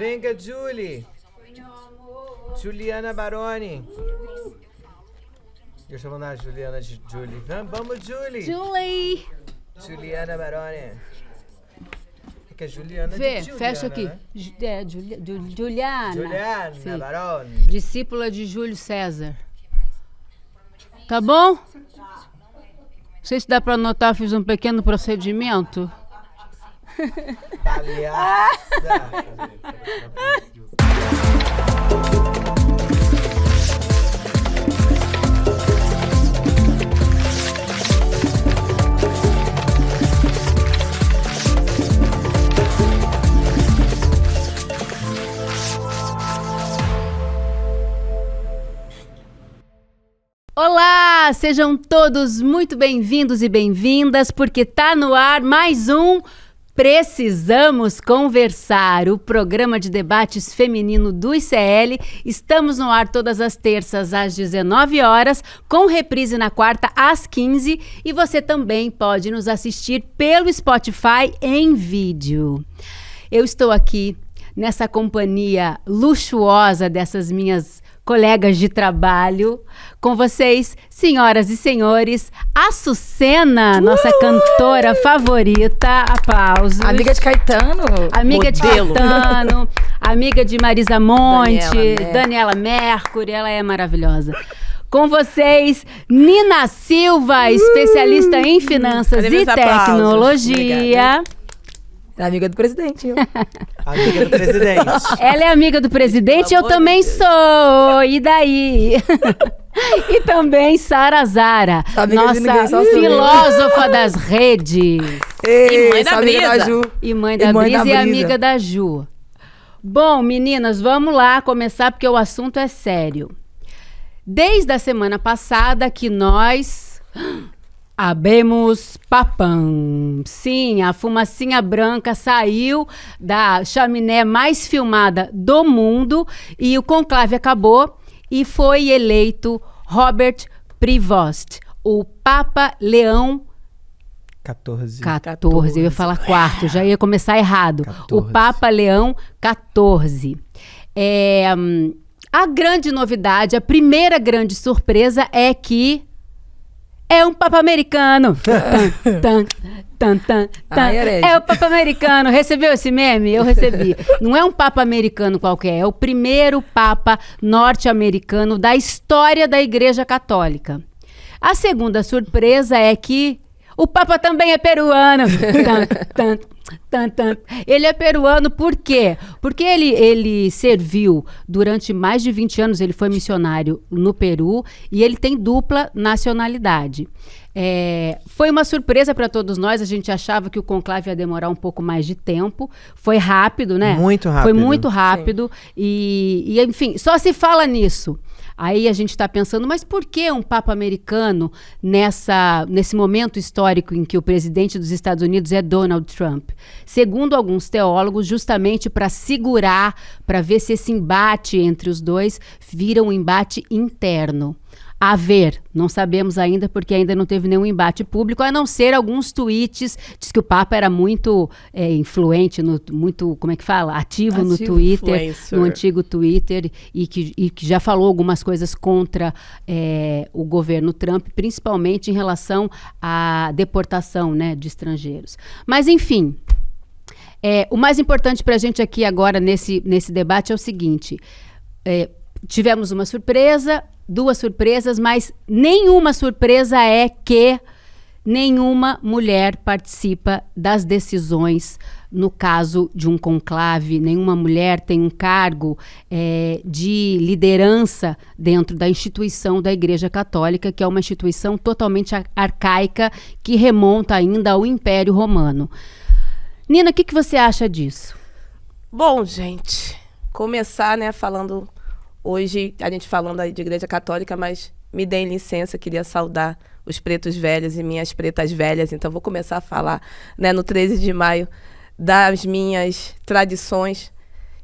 Venga, Julie. Juliana Baroni. Deixa eu mandar a Juliana de Julie. Vamos, Julie. Julie. Juliana Baroni. É que é Juliana Fê, de Juliana, fecha aqui. né? Juliana. Juliana Sim. Baroni. Discípula de Júlio César. Tá bom? Não sei se dá pra anotar, fiz um pequeno procedimento. Palhaça. Olá, sejam todos muito bem-vindos e bem-vindas, porque tá no ar mais um Precisamos Conversar, o programa de debates feminino do ICL. Estamos no ar todas as terças às 19 horas, com reprise na quarta às 15, e você também pode nos assistir pelo Spotify em vídeo. Eu estou aqui nessa companhia luxuosa dessas minhas colegas de trabalho, com vocês, senhoras e senhores, Açucena, nossa cantora favorita, aplausos. Amiga de Caetano. Amiga modelo. de Caetano, amiga de Marisa Monte, Daniela Mercury, ela é maravilhosa. Com vocês, Nina Silva, especialista em finanças e tecnologia. Amiga do presidente. Amiga do presidente. Ela é amiga do presidente, eu também sou. E daí? E também Sara Zara, nossa filósofa das redes. Ei, e mãe da Brisa. E mãe da Brisa e amiga da Ju. Bom, meninas, vamos lá começar porque o assunto é sério. Desde a semana passada que nós abemos papam. Sim, a fumacinha branca saiu da chaminé mais filmada do mundo e o conclave acabou e foi eleito Robert Prevost, o Papa Leão 14. Eu ia falar quarto, já ia começar errado. 14. O Papa Leão 14. A grande novidade, a primeira grande surpresa é que é um Papa americano. É o Papa americano. Recebeu esse meme? Eu recebi. Não é um Papa americano qualquer, é o primeiro Papa norte-americano da história da Igreja Católica. A segunda surpresa é que o Papa também é peruano. Ele é peruano por quê? Porque ele serviu durante mais de 20 anos, ele foi missionário no Peru e ele tem dupla nacionalidade. Foi uma surpresa para todos nós, a gente achava que o conclave ia demorar um pouco mais de tempo, foi rápido, né? Muito rápido. Foi muito rápido e enfim, só se fala nisso. Aí a gente está pensando, mas por que um Papa americano nesse momento histórico em que o presidente dos Estados Unidos é Donald Trump? Segundo alguns teólogos, justamente para segurar, para ver se esse embate entre os dois vira um embate interno. A ver, não sabemos ainda porque ainda não teve nenhum embate público, a não ser alguns tweets. Diz que o Papa era muito influente, muito, como é que fala? Ativo no Twitter, influencer. No antigo Twitter, e que já falou algumas coisas contra o governo Trump, principalmente em relação à deportação, né, de estrangeiros. Mas, enfim, o mais importante para a gente aqui agora nesse debate é o seguinte: tivemos uma surpresa, duas surpresas, mas nenhuma surpresa é que nenhuma mulher participa das decisões no caso de um conclave, nenhuma mulher tem um cargo de liderança dentro da instituição da Igreja Católica, que é uma instituição totalmente arcaica que remonta ainda ao Império Romano. Nina, o que você acha disso? Bom, gente, começar, né, falando... Hoje, a gente falando aí de Igreja Católica, mas me deem licença, queria saudar os pretos velhos e minhas pretas velhas. Então, vou começar a falar, né, no 13 de maio, das minhas tradições,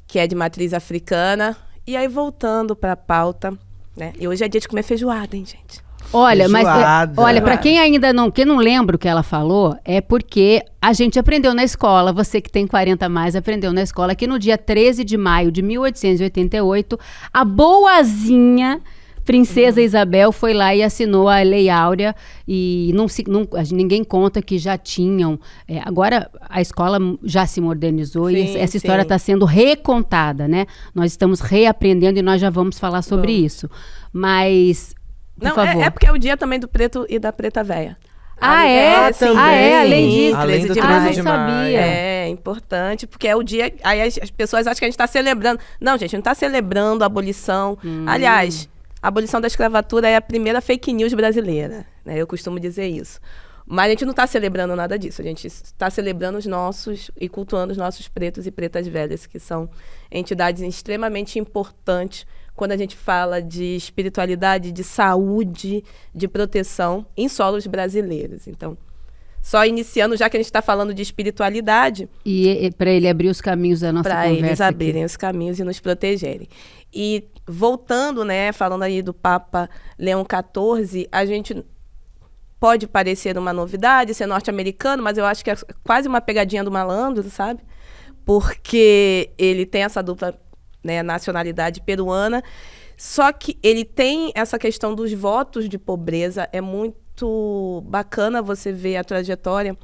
que é de matriz africana. E aí, voltando para a pauta, né? E hoje é dia de comer feijoada, hein, gente? Olha, mas Feijoada. olha, para quem ainda quem não lembra o que ela falou, é porque a gente aprendeu na escola, você que tem 40 a mais, aprendeu na escola que no dia 13 de maio de 1888, a boazinha Princesa Isabel foi lá e assinou a Lei Áurea e ninguém conta que já tinham. Agora a escola já se modernizou e essa história está sendo recontada, né? Nós estamos reaprendendo e nós já vamos falar sobre isso. Mas, por favor. É porque é o dia também do preto e da preta véia. Também. Além disso. Além do 13 de 13 maio. de sabia. maio. É importante, porque é o dia. Aí as pessoas acham que a gente está celebrando. Não, gente, não está celebrando a abolição. Aliás, a abolição da escravatura é a primeira fake news brasileira, né? Eu costumo dizer isso. Mas a gente não está celebrando nada disso. A gente está celebrando os nossos e cultuando os nossos pretos e pretas velhas, que são entidades extremamente importantes quando a gente fala de espiritualidade, de saúde, de proteção em solos brasileiros. Então, só iniciando, já que a gente está falando de espiritualidade... E para ele abrir os caminhos da nossa conversa. Para eles abrirem aqui. os caminhos e nos protegerem. E voltando, né, falando aí do Papa Leão XIV, a gente pode parecer uma novidade, ser norte-americano, mas eu acho que é quase uma pegadinha do malandro, sabe? Porque ele tem essa dupla, né, nacionalidade peruana, só que ele tem essa questão dos votos de pobreza. É muito bacana você ver a trajetória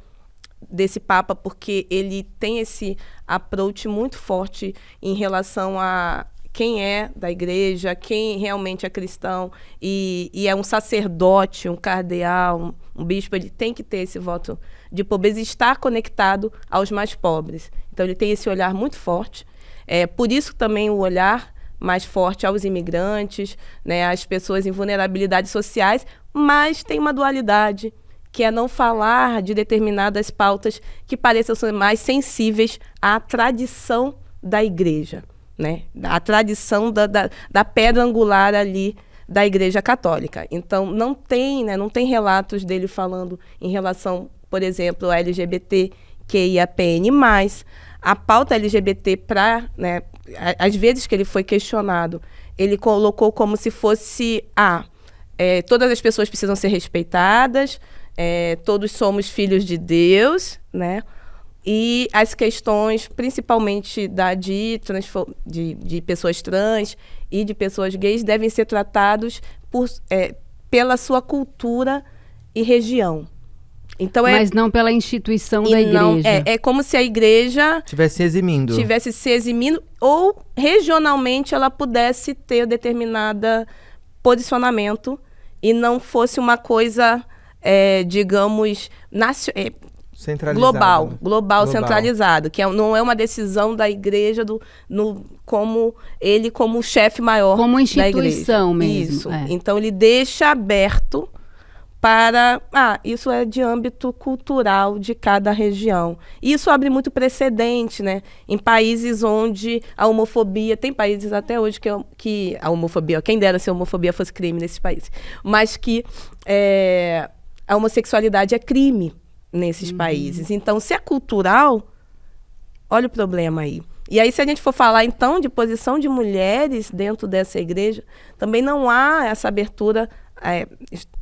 desse Papa, porque ele tem esse approach muito forte em relação a quem é da igreja, quem realmente é cristão e é um sacerdote, um cardeal, um bispo. Ele tem que ter esse voto de pobreza e estar conectado aos mais pobres. Então ele tem esse olhar muito forte. Por isso também o olhar mais forte aos imigrantes, né, às pessoas em vulnerabilidades sociais, mas tem uma dualidade, que é não falar de determinadas pautas que pareçam ser mais sensíveis à tradição da igreja, né? A tradição da pedra angular ali da Igreja Católica. Então, não tem relatos dele falando em relação, por exemplo, a LGBTQIAPN+. A pauta LGBT às vezes que ele foi questionado, ele colocou como se fosse todas as pessoas precisam ser respeitadas, todos somos filhos de Deus, né? E as questões, principalmente de pessoas trans e de pessoas gays, devem ser tratados pela sua cultura e região. Então, mas não pela instituição da igreja. Não, é como se a igreja Tivesse se eximindo, ou regionalmente ela pudesse ter determinado posicionamento e não fosse uma coisa, digamos, global, centralizado, que não é uma decisão da igreja como chefe maior como instituição da instituição igreja. mesmo. Isso. Então ele deixa aberto para... isso é de âmbito cultural de cada região. E isso abre muito precedente, né? Em países onde a homofobia... Tem países até hoje que a homofobia... Quem dera se a homofobia fosse crime nesses países. Mas que a homossexualidade é crime nesses países. Então, se é cultural, olha o problema aí. E aí, se a gente for falar, então, de posição de mulheres dentro dessa igreja, também não há essa abertura.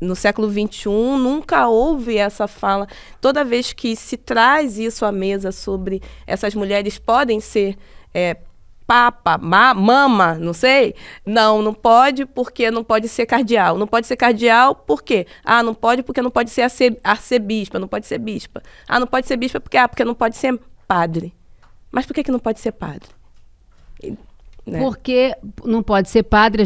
No século XXI, nunca houve essa fala. Toda vez que se traz isso à mesa sobre essas mulheres podem ser papa, mama, não sei. Não pode porque não pode ser cardeal. Não pode ser cardeal por quê? Não pode porque não pode ser arcebispa, não pode ser bispa. Não pode ser bispa porque não pode ser padre. Mas por que não pode ser padre? Né? Porque não pode ser padre.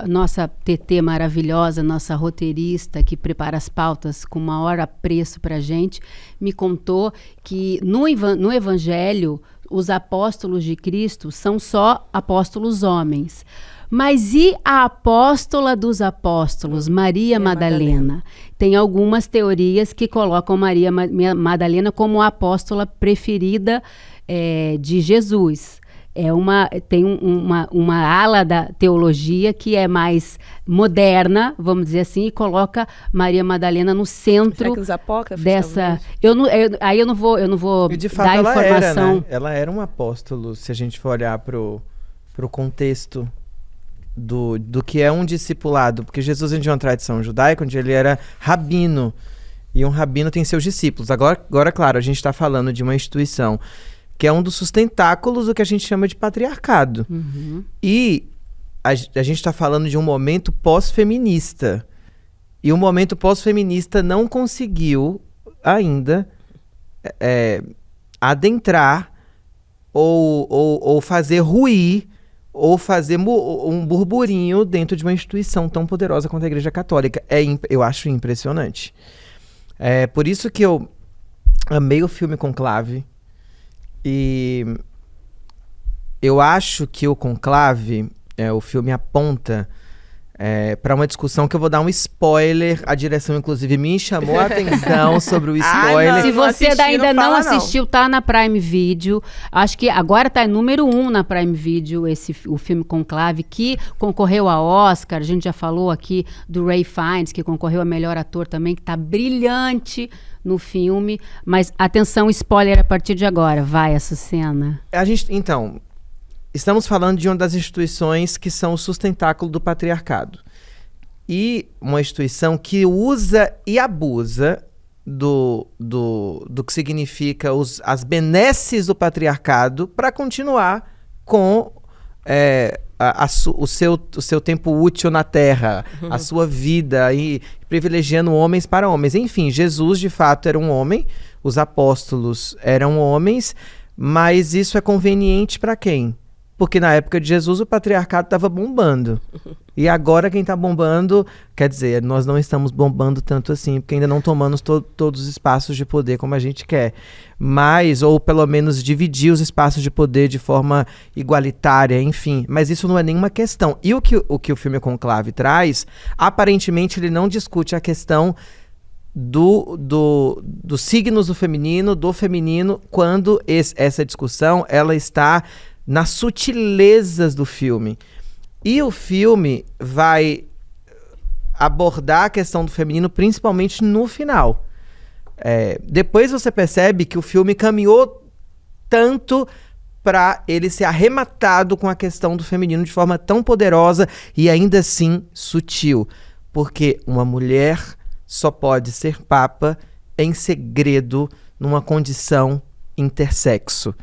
Nossa TT maravilhosa, nossa roteirista que prepara as pautas com maior apreço pra gente, me contou que no Evangelho os apóstolos de Cristo são só apóstolos homens. Mas e a apóstola dos apóstolos, Maria Madalena? Tem algumas teorias que colocam Maria Madalena como a apóstola preferida de Jesus. Tem uma ala da teologia que é mais moderna, vamos dizer assim, e coloca Maria Madalena no centro. Será que os apócrifos dessa. Eu não vou e de fato dar ela informação. Ela era um apóstolo, se a gente for olhar pro contexto do que é um discipulado, porque Jesus vem de uma tradição judaica onde ele era rabino, e um rabino tem seus discípulos. Agora claro, a gente está falando de uma instituição que é um dos sustentáculos do que a gente chama de patriarcado. E a gente está falando de um momento pós-feminista. E o momento pós-feminista não conseguiu ainda adentrar ou fazer ruir ou fazer um burburinho dentro de uma instituição tão poderosa quanto a Igreja Católica. Eu acho impressionante. É por isso que eu amei o filme Conclave. E eu acho que o Conclave, o filme aponta para uma discussão que eu vou dar um spoiler. A direção, inclusive, me chamou a atenção sobre o spoiler. Se você ainda não assistiu, tá na Prime Video. Acho que agora tá em número 1 na Prime Video, o filme Conclave, que concorreu a Oscar. A gente já falou aqui do Ray Fiennes, que concorreu a melhor ator também, que tá brilhante no filme. Mas atenção, spoiler a partir de agora. Vai essa cena. Então, estamos falando de uma das instituições que são o sustentáculo do patriarcado. E uma instituição que usa e abusa do que significa as benesses do patriarcado para continuar com o seu tempo útil na Terra, a sua vida, e privilegiando homens para homens. Enfim, Jesus de fato era um homem, os apóstolos eram homens, mas isso é conveniente para quem? Porque na época de Jesus o patriarcado estava bombando. E agora quem está bombando, quer dizer, nós não estamos bombando tanto assim, porque ainda não tomamos todos os espaços de poder como a gente quer. Mas, ou pelo menos dividir os espaços de poder de forma igualitária, enfim. Mas isso não é nenhuma questão. E o que o filme Conclave traz, aparentemente ele não discute a questão dos signos do feminino, quando essa discussão ela está nas sutilezas do filme. E o filme vai abordar a questão do feminino principalmente no final. Depois você percebe que o filme caminhou tanto para ele ser arrematado com a questão do feminino de forma tão poderosa e ainda assim sutil. Porque uma mulher só pode ser papa em segredo numa condição intersexo.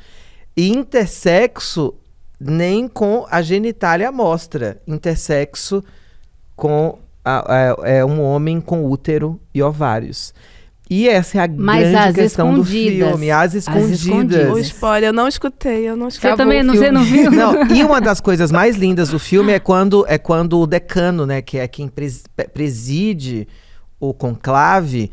E intersexo nem com a genitália à mostra. Intersexo com um homem com útero e ovários. E essa é a grande questão do filme. As escondidas. O spoiler, eu não escutei. Você também você não viu? Não, e uma das coisas mais lindas do filme é quando o decano, né, que é quem preside o conclave,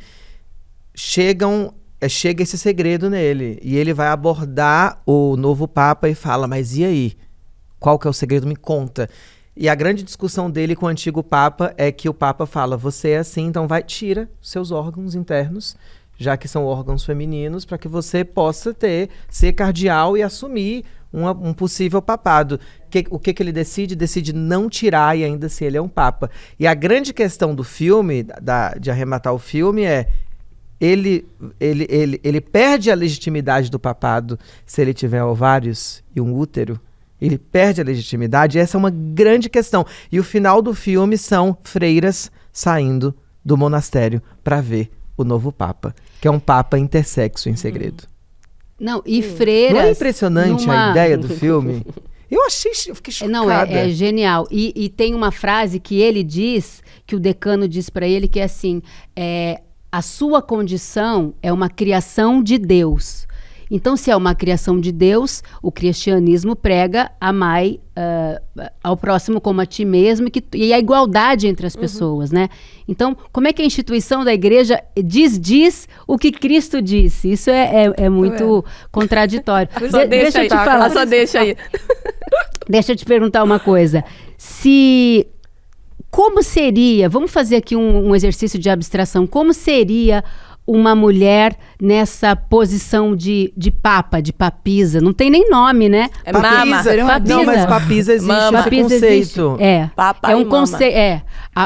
chega esse segredo nele. E ele vai abordar o novo Papa e fala, mas e aí? Qual que é o segredo? Me conta. E a grande discussão dele com o antigo Papa é que o Papa fala, você é assim, então tira seus órgãos internos, já que são órgãos femininos, para que você possa ser cardeal e assumir um possível papado. O que ele decide? Decide não tirar e ainda assim ele é um Papa. E a grande questão do filme, de arrematar o filme é ele perde a legitimidade do papado se ele tiver ovários e um útero. Ele perde a legitimidade. Essa é uma grande questão. E o final do filme são freiras saindo do monastério para ver o novo Papa, que é um Papa intersexo em segredo. Não, e freiras... Não é impressionante a ideia do filme? Eu fiquei chocada. Não, é genial. E tem uma frase que ele diz, que o decano diz para ele, que é assim, a sua condição é uma criação de Deus. Então, se é uma criação de Deus, o cristianismo prega amai ao próximo como a ti mesmo e a igualdade entre as pessoas, né? Então, como é que a instituição da igreja diz o que Cristo disse? Isso é muito contraditório. Deixa eu te falar. Só deixa aí. Deixa eu te perguntar uma coisa. Como seria, vamos fazer aqui um exercício de abstração, como seria uma mulher nessa posição de papa, de papisa? Não tem nem nome, né? Papisa. Não, mas papisa existe, papisa conceito. Existe. Papa um conceito.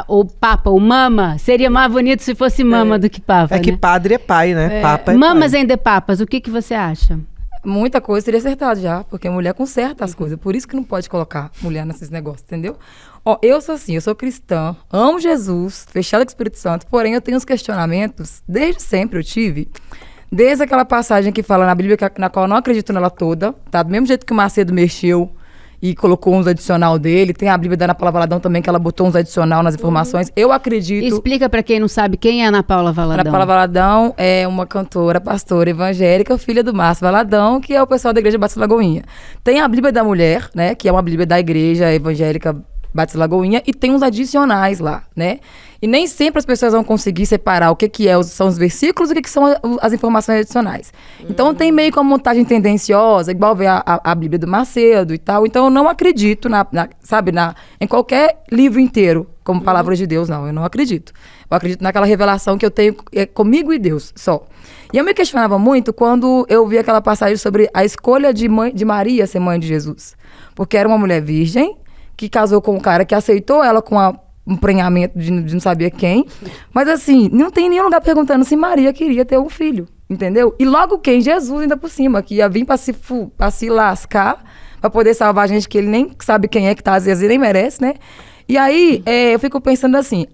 O papa, o mama, seria mais bonito se fosse mama do que papa, que né? padre é pai, né? Papa é Mamas pai. ainda papas, o que você acha? muita coisa teria acertado já, porque a mulher conserta as coisas. Por isso que não pode colocar mulher nesses negócios, entendeu? Ó, eu sou assim, eu sou cristã, amo Jesus, fechada com o Espírito Santo, porém eu tenho uns questionamentos, desde sempre eu tive, desde aquela passagem que fala na Bíblia, na qual eu não acredito nela toda, tá? Do mesmo jeito que o Macedo mexeu e colocou uns adicional dele, tem a Bíblia da Ana Paula Valadão também, que ela botou uns adicional nas informações. Eu acredito... Explica pra quem não sabe quem é Ana Paula Valadão. Ana Paula Valadão é uma cantora, pastora evangélica, filha do Márcio Valadão, que é o pessoal da Igreja Batista Lagoinha. Tem a Bíblia da Mulher, né, que é uma Bíblia da Igreja Evangélica Batista Lagoinha, e tem uns adicionais lá, né? E nem sempre as pessoas vão conseguir separar o que são os versículos e o que são as informações adicionais. Então tem meio que uma montagem tendenciosa, igual ver a Bíblia do Macedo e tal. Então eu não acredito, em qualquer livro inteiro como palavra de Deus, não. Eu não acredito. Eu acredito naquela revelação que eu tenho comigo e Deus, só. E eu me questionava muito quando eu vi aquela passagem sobre a escolha de Maria ser mãe de Jesus. Porque era uma mulher virgem, que casou com um cara que aceitou ela com um prenhamento de não saber quem. Mas assim, não tem nenhum lugar perguntando se Maria queria ter um filho, entendeu? E logo quem? Jesus ainda por cima, que ia vir pra se lascar, pra poder salvar a gente que ele nem sabe quem é, que tá às vezes nem merece, né? E aí, eu fico pensando assim,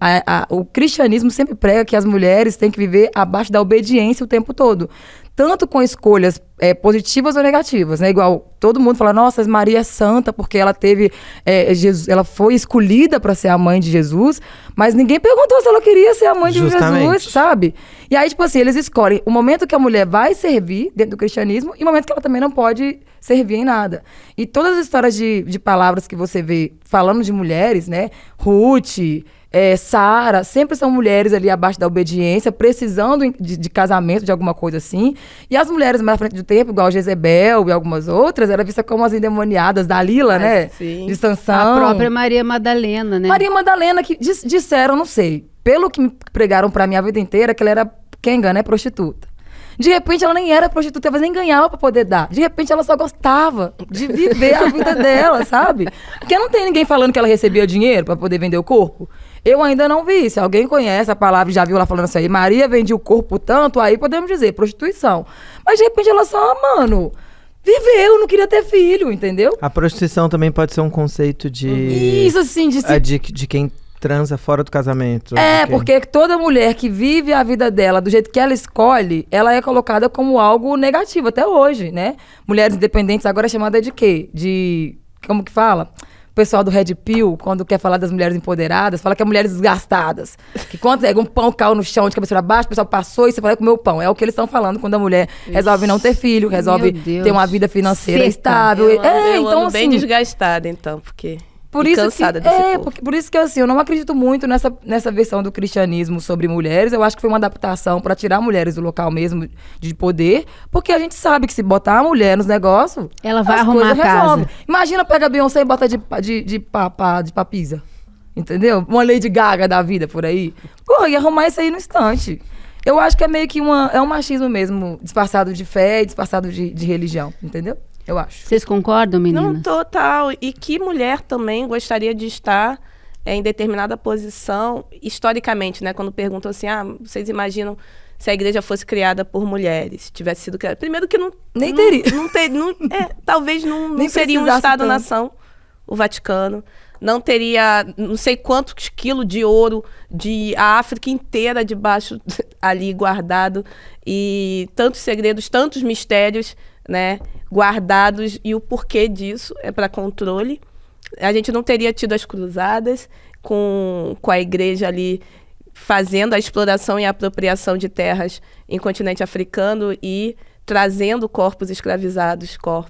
o cristianismo sempre prega que as mulheres têm que viver abaixo da obediência o tempo todo. Tanto com escolhas positivas ou negativas, né? Igual todo mundo fala, nossa, Maria é santa porque ela teve Jesus, ela foi escolhida para ser a mãe de Jesus, mas ninguém perguntou se ela queria ser a mãe de Jesus, sabe? E aí, tipo assim, eles escolhem o momento que a mulher vai servir dentro do cristianismo e o momento que ela também não pode servir em nada. E todas as histórias de palavras que você vê falando de mulheres, né? Ruth, Sara, sempre são mulheres ali abaixo da obediência, precisando de casamento, de alguma coisa assim. E as mulheres mais à frente do tempo, igual Jezebel e algumas outras, era vista como as endemoniadas, Dalila, né? Sim. De Sansão. A própria Maria Madalena, né? Maria Madalena, que disseram, não sei, pelo que me pregaram pra mim a vida inteira, que ela era quenga, né? Prostituta. De repente, ela nem era prostituta, mas nem ganhava pra poder dar. De repente, ela só gostava de viver a vida dela, sabe? Porque não tem ninguém falando que ela recebia dinheiro pra poder vender o corpo. Eu ainda não vi. Se alguém conhece a palavra e já viu ela falando assim, aí, Maria vendia o corpo tanto, aí podemos dizer, prostituição. Mas, de repente, ela só, viveu, não queria ter filho, entendeu? A prostituição também pode ser um conceito de... Isso, assim, de quem transa fora do casamento. Porque toda mulher que vive a vida dela do jeito que ela escolhe, ela é colocada como algo negativo até hoje, né? Mulheres independentes agora é chamada de quê? Como que fala? O pessoal do Red Pill, quando quer falar das mulheres empoderadas, fala que é mulheres desgastadas. Que quando um pão caiu no chão de cabeça para baixo, o pessoal passou e você fala, comeu o pão. É o que eles estão falando quando a mulher resolve não ter filho, resolve ter uma vida financeira estável. Eu então, ando bem assim, desgastada, então, porque... Por isso cansada desse povo. por isso que assim, eu não acredito muito nessa versão do cristianismo sobre mulheres. Eu acho que foi uma adaptação para tirar mulheres do local mesmo de poder, porque a gente sabe que se botar a mulher nos negócios, ela vai as arrumar coisas a casa. resolvem. Imagina pega a Beyoncé e bota de papisa. Entendeu? Uma Lady Gaga da vida por aí. Pô, ia arrumar isso aí no instante. Eu acho que é meio que um machismo mesmo, disfarçado de fé, disfarçado de religião, entendeu? Eu acho. Vocês concordam, meninas? Não, total. E que mulher também gostaria de estar em determinada posição, historicamente, né? Quando perguntam assim, vocês imaginam se a igreja fosse criada por mulheres, tivesse sido criada. Primeiro que não... Nem teria. Talvez não seria um Estado-nação, o Vaticano. Não teria não sei quantos quilos de ouro, a África inteira debaixo ali guardado. E tantos segredos, tantos mistérios, né, guardados, e o porquê disso é para controle. A gente não teria tido as cruzadas com a igreja ali fazendo a exploração e a apropriação de terras em continente africano e trazendo corpos escravizados pro...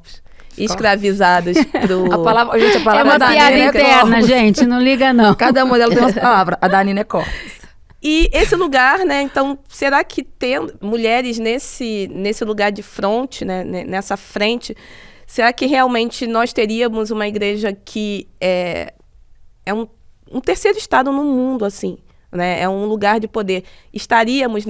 A palavra é uma da piada Nina interna, corpus. gente, não liga não. Cada uma delas tem umas palavras. A da Nina é corpus. E esse lugar, né, então, será que tendo mulheres nesse lugar de fronte, né, nessa frente, será que realmente nós teríamos uma igreja que é um terceiro estado no mundo, assim, né? É um lugar de poder. Estaríamos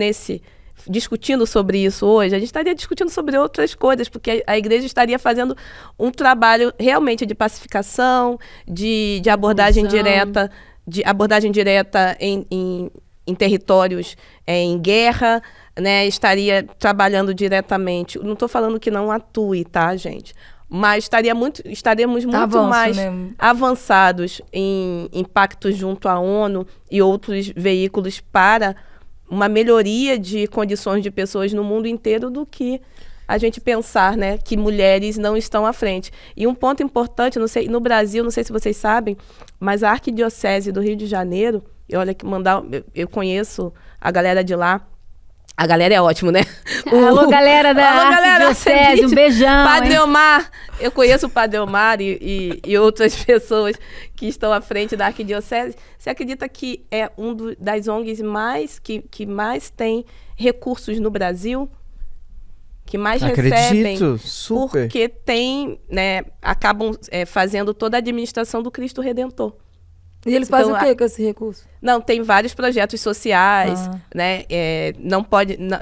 discutindo sobre isso hoje, a gente estaria discutindo sobre outras coisas, porque a igreja estaria fazendo um trabalho realmente de pacificação, de abordagem direta, em em territórios em guerra, né? Estaria trabalhando diretamente. Não estou falando que não atue, tá, gente? Mas estaremos muito Avanço, mais né? avançados em impactos junto à ONU e outros veículos para uma melhoria de condições de pessoas no mundo inteiro do que a gente pensar, né, que mulheres não estão à frente. E um ponto importante, não sei, no Brasil, não sei se vocês sabem, mas a Arquidiocese do Rio de Janeiro, eu conheço a galera de lá. A galera é ótimo, né? Alô, galera da Arquidiocese, um beijão. Padre hein? Omar, eu conheço o Padre Omar e outras pessoas que estão à frente da Arquidiocese. Você acredita que é das ONGs que mais tem recursos no Brasil? Que mais recebem? Super. Porque tem, né, acabam fazendo toda a administração do Cristo Redentor. E eles fazem o quê com esse recurso? Não, tem vários projetos sociais, né?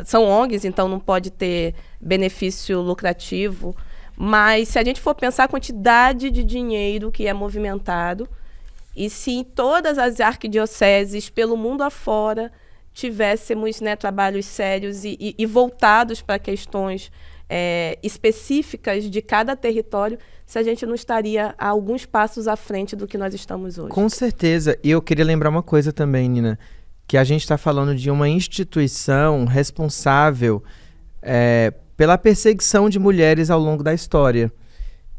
São ONGs, então não pode ter benefício lucrativo. Mas se a gente for pensar a quantidade de dinheiro que é movimentado, e se em todas as arquidioceses pelo mundo afora tivéssemos, né, trabalhos sérios e voltados para questões específicas de cada território, se a gente não estaria a alguns passos à frente do que nós estamos hoje. Com certeza. E eu queria lembrar uma coisa também, Nina, que a gente está falando de uma instituição responsável pela perseguição de mulheres ao longo da história.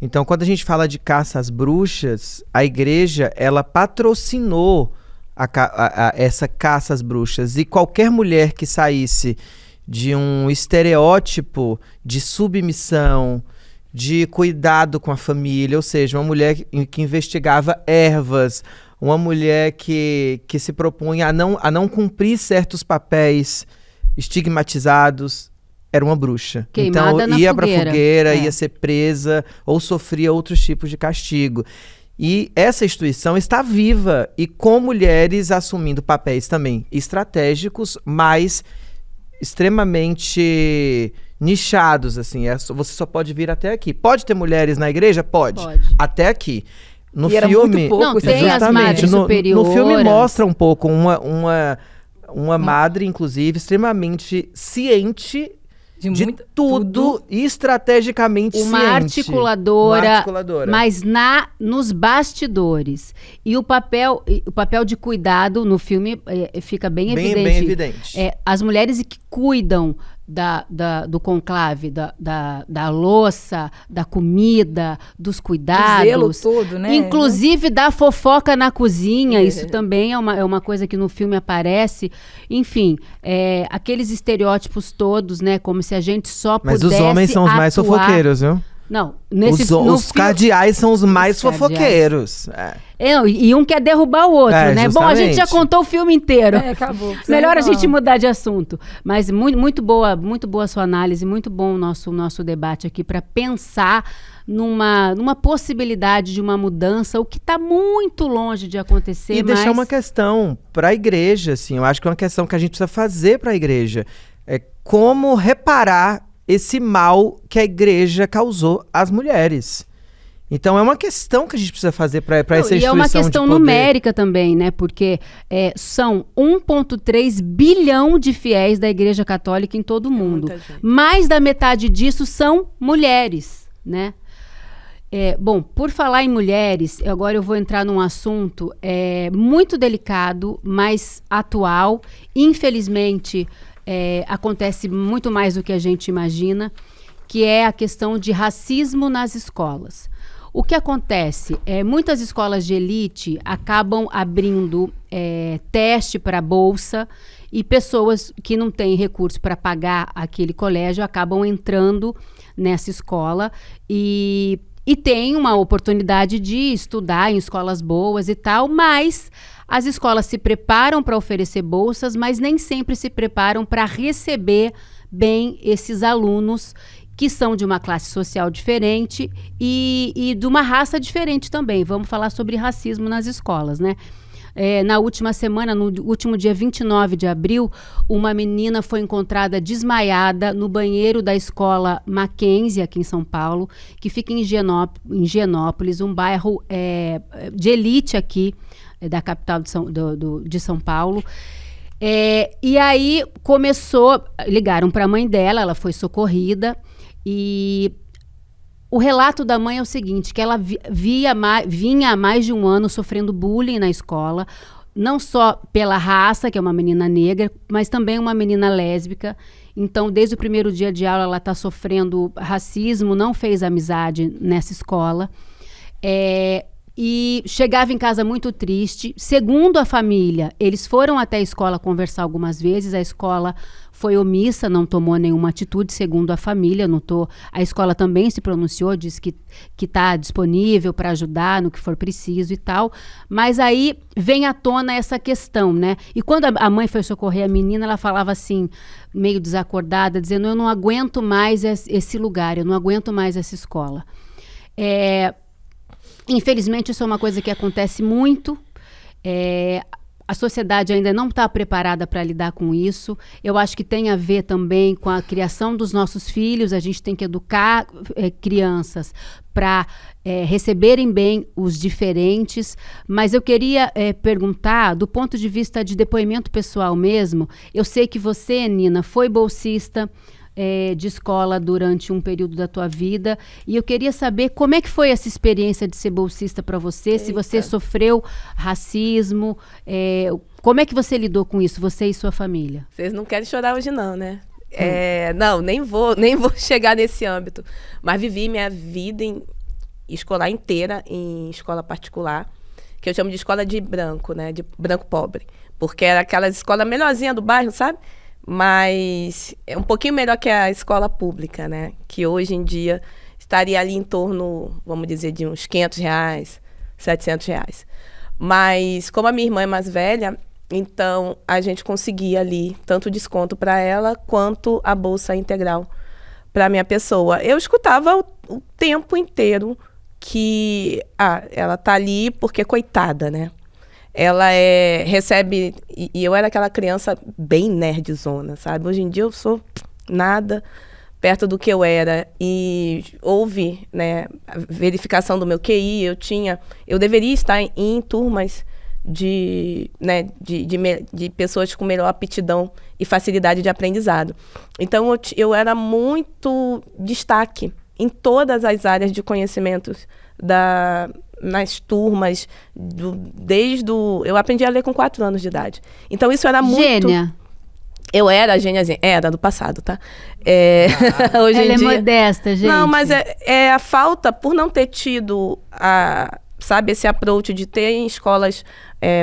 Então, quando a gente fala de caça às bruxas, a igreja, ela patrocinou essa caça às bruxas. E qualquer mulher que saísse de um estereótipo de submissão, de cuidado com a família, ou seja, uma mulher que investigava ervas, uma mulher que se propunha a não cumprir certos papéis estigmatizados, era uma bruxa. Queimada então ia na para fogueira. fogueira, ia ser presa ou sofria outros tipos de castigo. E essa instituição está viva e com mulheres assumindo papéis também estratégicos, mas extremamente nichados, assim. Você só pode vir até aqui. Pode ter mulheres na igreja? Pode. Até aqui. No E era filme, muito pouco, não, tem as madres no superioras. filme mostra um pouco uma madre, inclusive, extremamente ciente de tudo e estrategicamente uma ciente. articuladora, Uma mas nos bastidores. E o papel de cuidado no filme fica bem evidente. Bem evidente. As mulheres que cuidam do conclave, da louça, da comida, dos cuidados. O zelo todo, né? Inclusive da fofoca na cozinha. Isso também é uma coisa que no filme aparece. Enfim, aqueles estereótipos todos, né? Como se a gente só Mas pudesse os homens são os mais atuar. fofoqueiros, viu? Não, Os cardeais são os mais fofoqueiros. E um quer derrubar o outro, né? Bom, a gente já justamente. contou o filme inteiro. Acabou. Melhor a gente mudar de assunto. Mas muito boa a sua análise, muito bom o nosso debate aqui para pensar numa possibilidade de uma mudança, o que está muito longe de acontecer. E deixar uma questão para a igreja, assim, eu acho que é uma questão que a gente precisa fazer para a igreja. É como reparar esse mal que a igreja causou às mulheres. Então é uma questão que a gente precisa fazer para essa instituição. E é uma questão numérica também, né? Porque são 1,3 bilhão de fiéis da Igreja Católica em todo o mundo. Mais da metade disso são mulheres, né? Bom, por falar em mulheres, agora eu vou entrar num assunto muito delicado, mas atual. Infelizmente, acontece muito mais do que a gente imagina, que é a questão de racismo nas escolas. O que acontece? Muitas escolas de elite acabam abrindo teste para bolsa e pessoas que não têm recurso para pagar aquele colégio acabam entrando nessa escola e têm uma oportunidade de estudar em escolas boas e tal, mas as escolas se preparam para oferecer bolsas, mas nem sempre se preparam para receber bem esses alunos que são de uma classe social diferente e de uma raça diferente também. Vamos falar sobre racismo nas escolas, né? Na última semana, no último dia 29 de abril, uma menina foi encontrada desmaiada no banheiro da escola Mackenzie, aqui em São Paulo, que fica em Higienópolis, um bairro de elite aqui, da capital de São Paulo. E aí ligaram para a mãe dela, ela foi socorrida e o relato da mãe é o seguinte, que ela vinha há mais de um ano sofrendo bullying na escola, não só pela raça, que é uma menina negra, mas também uma menina lésbica. Então, desde o primeiro dia de aula, ela está sofrendo racismo, não fez amizade nessa escola. E chegava em casa muito triste. Segundo a família, eles foram até a escola conversar algumas vezes. A escola foi omissa, não tomou nenhuma atitude, segundo a família. A escola também se pronunciou, disse que está disponível para ajudar no que for preciso e tal. Mas aí vem à tona essa questão, né? E quando a mãe foi socorrer a menina, ela falava assim, meio desacordada, dizendo: eu não aguento mais esse lugar, eu não aguento mais essa escola. Infelizmente, isso é uma coisa que acontece muito. A sociedade ainda não está preparada para lidar com isso. Eu acho que tem a ver também com a criação dos nossos filhos. A gente tem que educar crianças para receberem bem os diferentes. Mas eu queria perguntar, do ponto de vista de depoimento pessoal mesmo, eu sei que você, Nina, foi bolsista de escola durante um período da tua vida, e eu queria saber como é que foi essa experiência de ser bolsista para você, se você sofreu racismo, como é que você lidou com isso, você e sua família? Vocês não querem chorar hoje não, né? Não, nem vou chegar nesse âmbito, mas vivi minha vida escolar inteira em escola particular, que eu chamo de escola de branco, né? De branco pobre, porque era aquela escola melhorzinha do bairro, sabe? Mas é um pouquinho melhor que a escola pública, né? Que hoje em dia estaria ali em torno, vamos dizer, de uns R$500, R$700. Mas como a minha irmã é mais velha, então a gente conseguia ali tanto desconto para ela quanto a bolsa integral para a minha pessoa. Eu escutava o tempo inteiro que ela tá ali porque coitada, né? Ela recebe... E eu era aquela criança bem nerdzona, sabe? Hoje em dia eu sou nada perto do que eu era. E houve, né, a verificação do meu QI. Eu deveria estar em turmas de pessoas com melhor aptidão e facilidade de aprendizado. Então, eu era muito destaque em todas as áreas de conhecimentos nas turmas, eu aprendi a ler com 4 anos de idade. Então isso era muito... Gênia. Eu era gêniazinha. Era do passado, tá? Hoje Ela em dia... é modesta, gente. Não, mas é a falta, por não ter tido esse approach de ter em escolas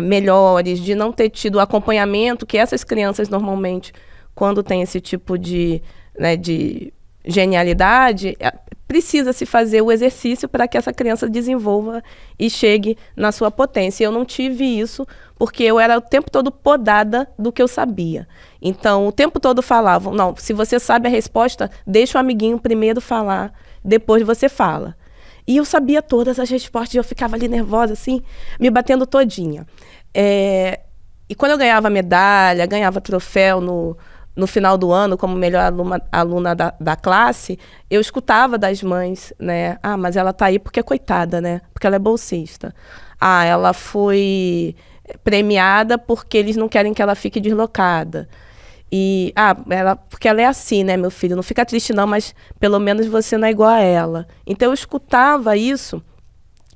melhores, de não ter tido o acompanhamento que essas crianças normalmente, quando tem esse tipo de genialidade, precisa se fazer o exercício para que essa criança desenvolva e chegue na sua potência. Eu não tive isso porque eu era o tempo todo podada do que eu sabia. Então, o tempo todo falavam, não, se você sabe a resposta, deixa o amiguinho primeiro falar, depois você fala. E eu sabia todas as respostas e eu ficava ali nervosa, assim, me batendo todinha. E quando eu ganhava medalha, ganhava troféu no final do ano, como melhor aluna da classe, eu escutava das mães, né? Mas ela tá aí porque é coitada, né? Porque ela é bolsista. Ela foi premiada porque eles não querem que ela fique deslocada. E, porque ela é assim, né, meu filho? Não fica triste não, mas pelo menos você não é igual a ela. Então eu escutava isso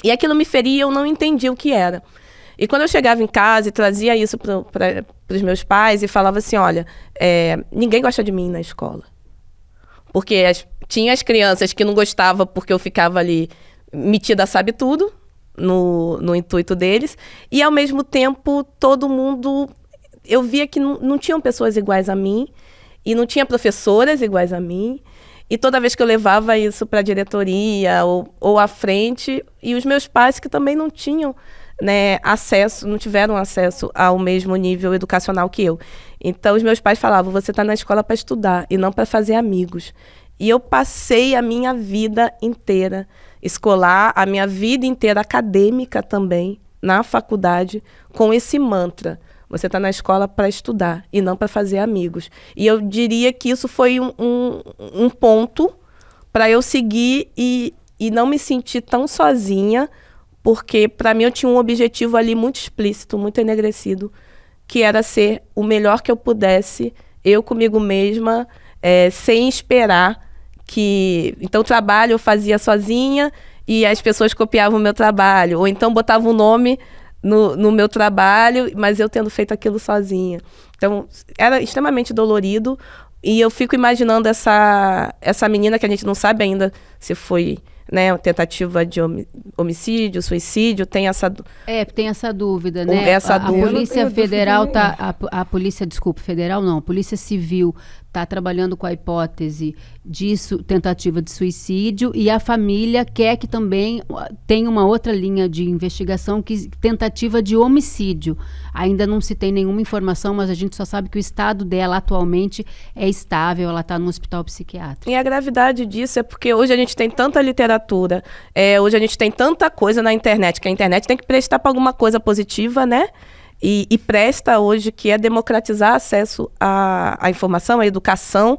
e aquilo me feria e eu não entendia o que era. E quando eu chegava em casa e trazia isso para os meus pais e falava assim, olha, ninguém gosta de mim na escola. Porque tinha as crianças que não gostavam porque eu ficava ali metida sabe tudo, no intuito deles. E, ao mesmo tempo, todo mundo... Eu via que não tinham pessoas iguais a mim e não tinha professoras iguais a mim. E toda vez que eu levava isso para a diretoria ou à frente, e os meus pais que também não tinham... não tiveram acesso ao mesmo nível educacional que eu. Então, os meus pais falavam, você está na escola para estudar e não para fazer amigos. E eu passei a minha vida inteira escolar, a minha vida inteira acadêmica também, na faculdade, com esse mantra. Você está na escola para estudar e não para fazer amigos. E eu diria que isso foi um ponto para eu seguir e não me sentir tão sozinha, porque, para mim, eu tinha um objetivo ali muito explícito, muito enegrecido, que era ser o melhor que eu pudesse, eu comigo mesma, sem esperar que... Então, o trabalho eu fazia sozinha e as pessoas copiavam o meu trabalho. Ou então, botavam um nome no meu trabalho, mas eu tendo feito aquilo sozinha. Então, era extremamente dolorido. E eu fico imaginando essa menina que a gente não sabe ainda se foi, né, uma tentativa de homicídio, suicídio, tem essa... Tem essa dúvida, né? Essa dúvida. A Polícia Federal tá... A Polícia, desculpa, Federal não, a Polícia Civil está trabalhando com a hipótese de tentativa de suicídio e a família quer que também tenha uma outra linha de investigação, tentativa de homicídio. Ainda não se tem nenhuma informação, mas a gente só sabe que o estado dela atualmente é estável, ela está no hospital psiquiátrico. E a gravidade disso é porque hoje a gente tem tanta literatura, hoje a gente tem tanta coisa na internet, que a internet tem que prestar para alguma coisa positiva, né? E presta hoje, que é democratizar acesso à informação, à educação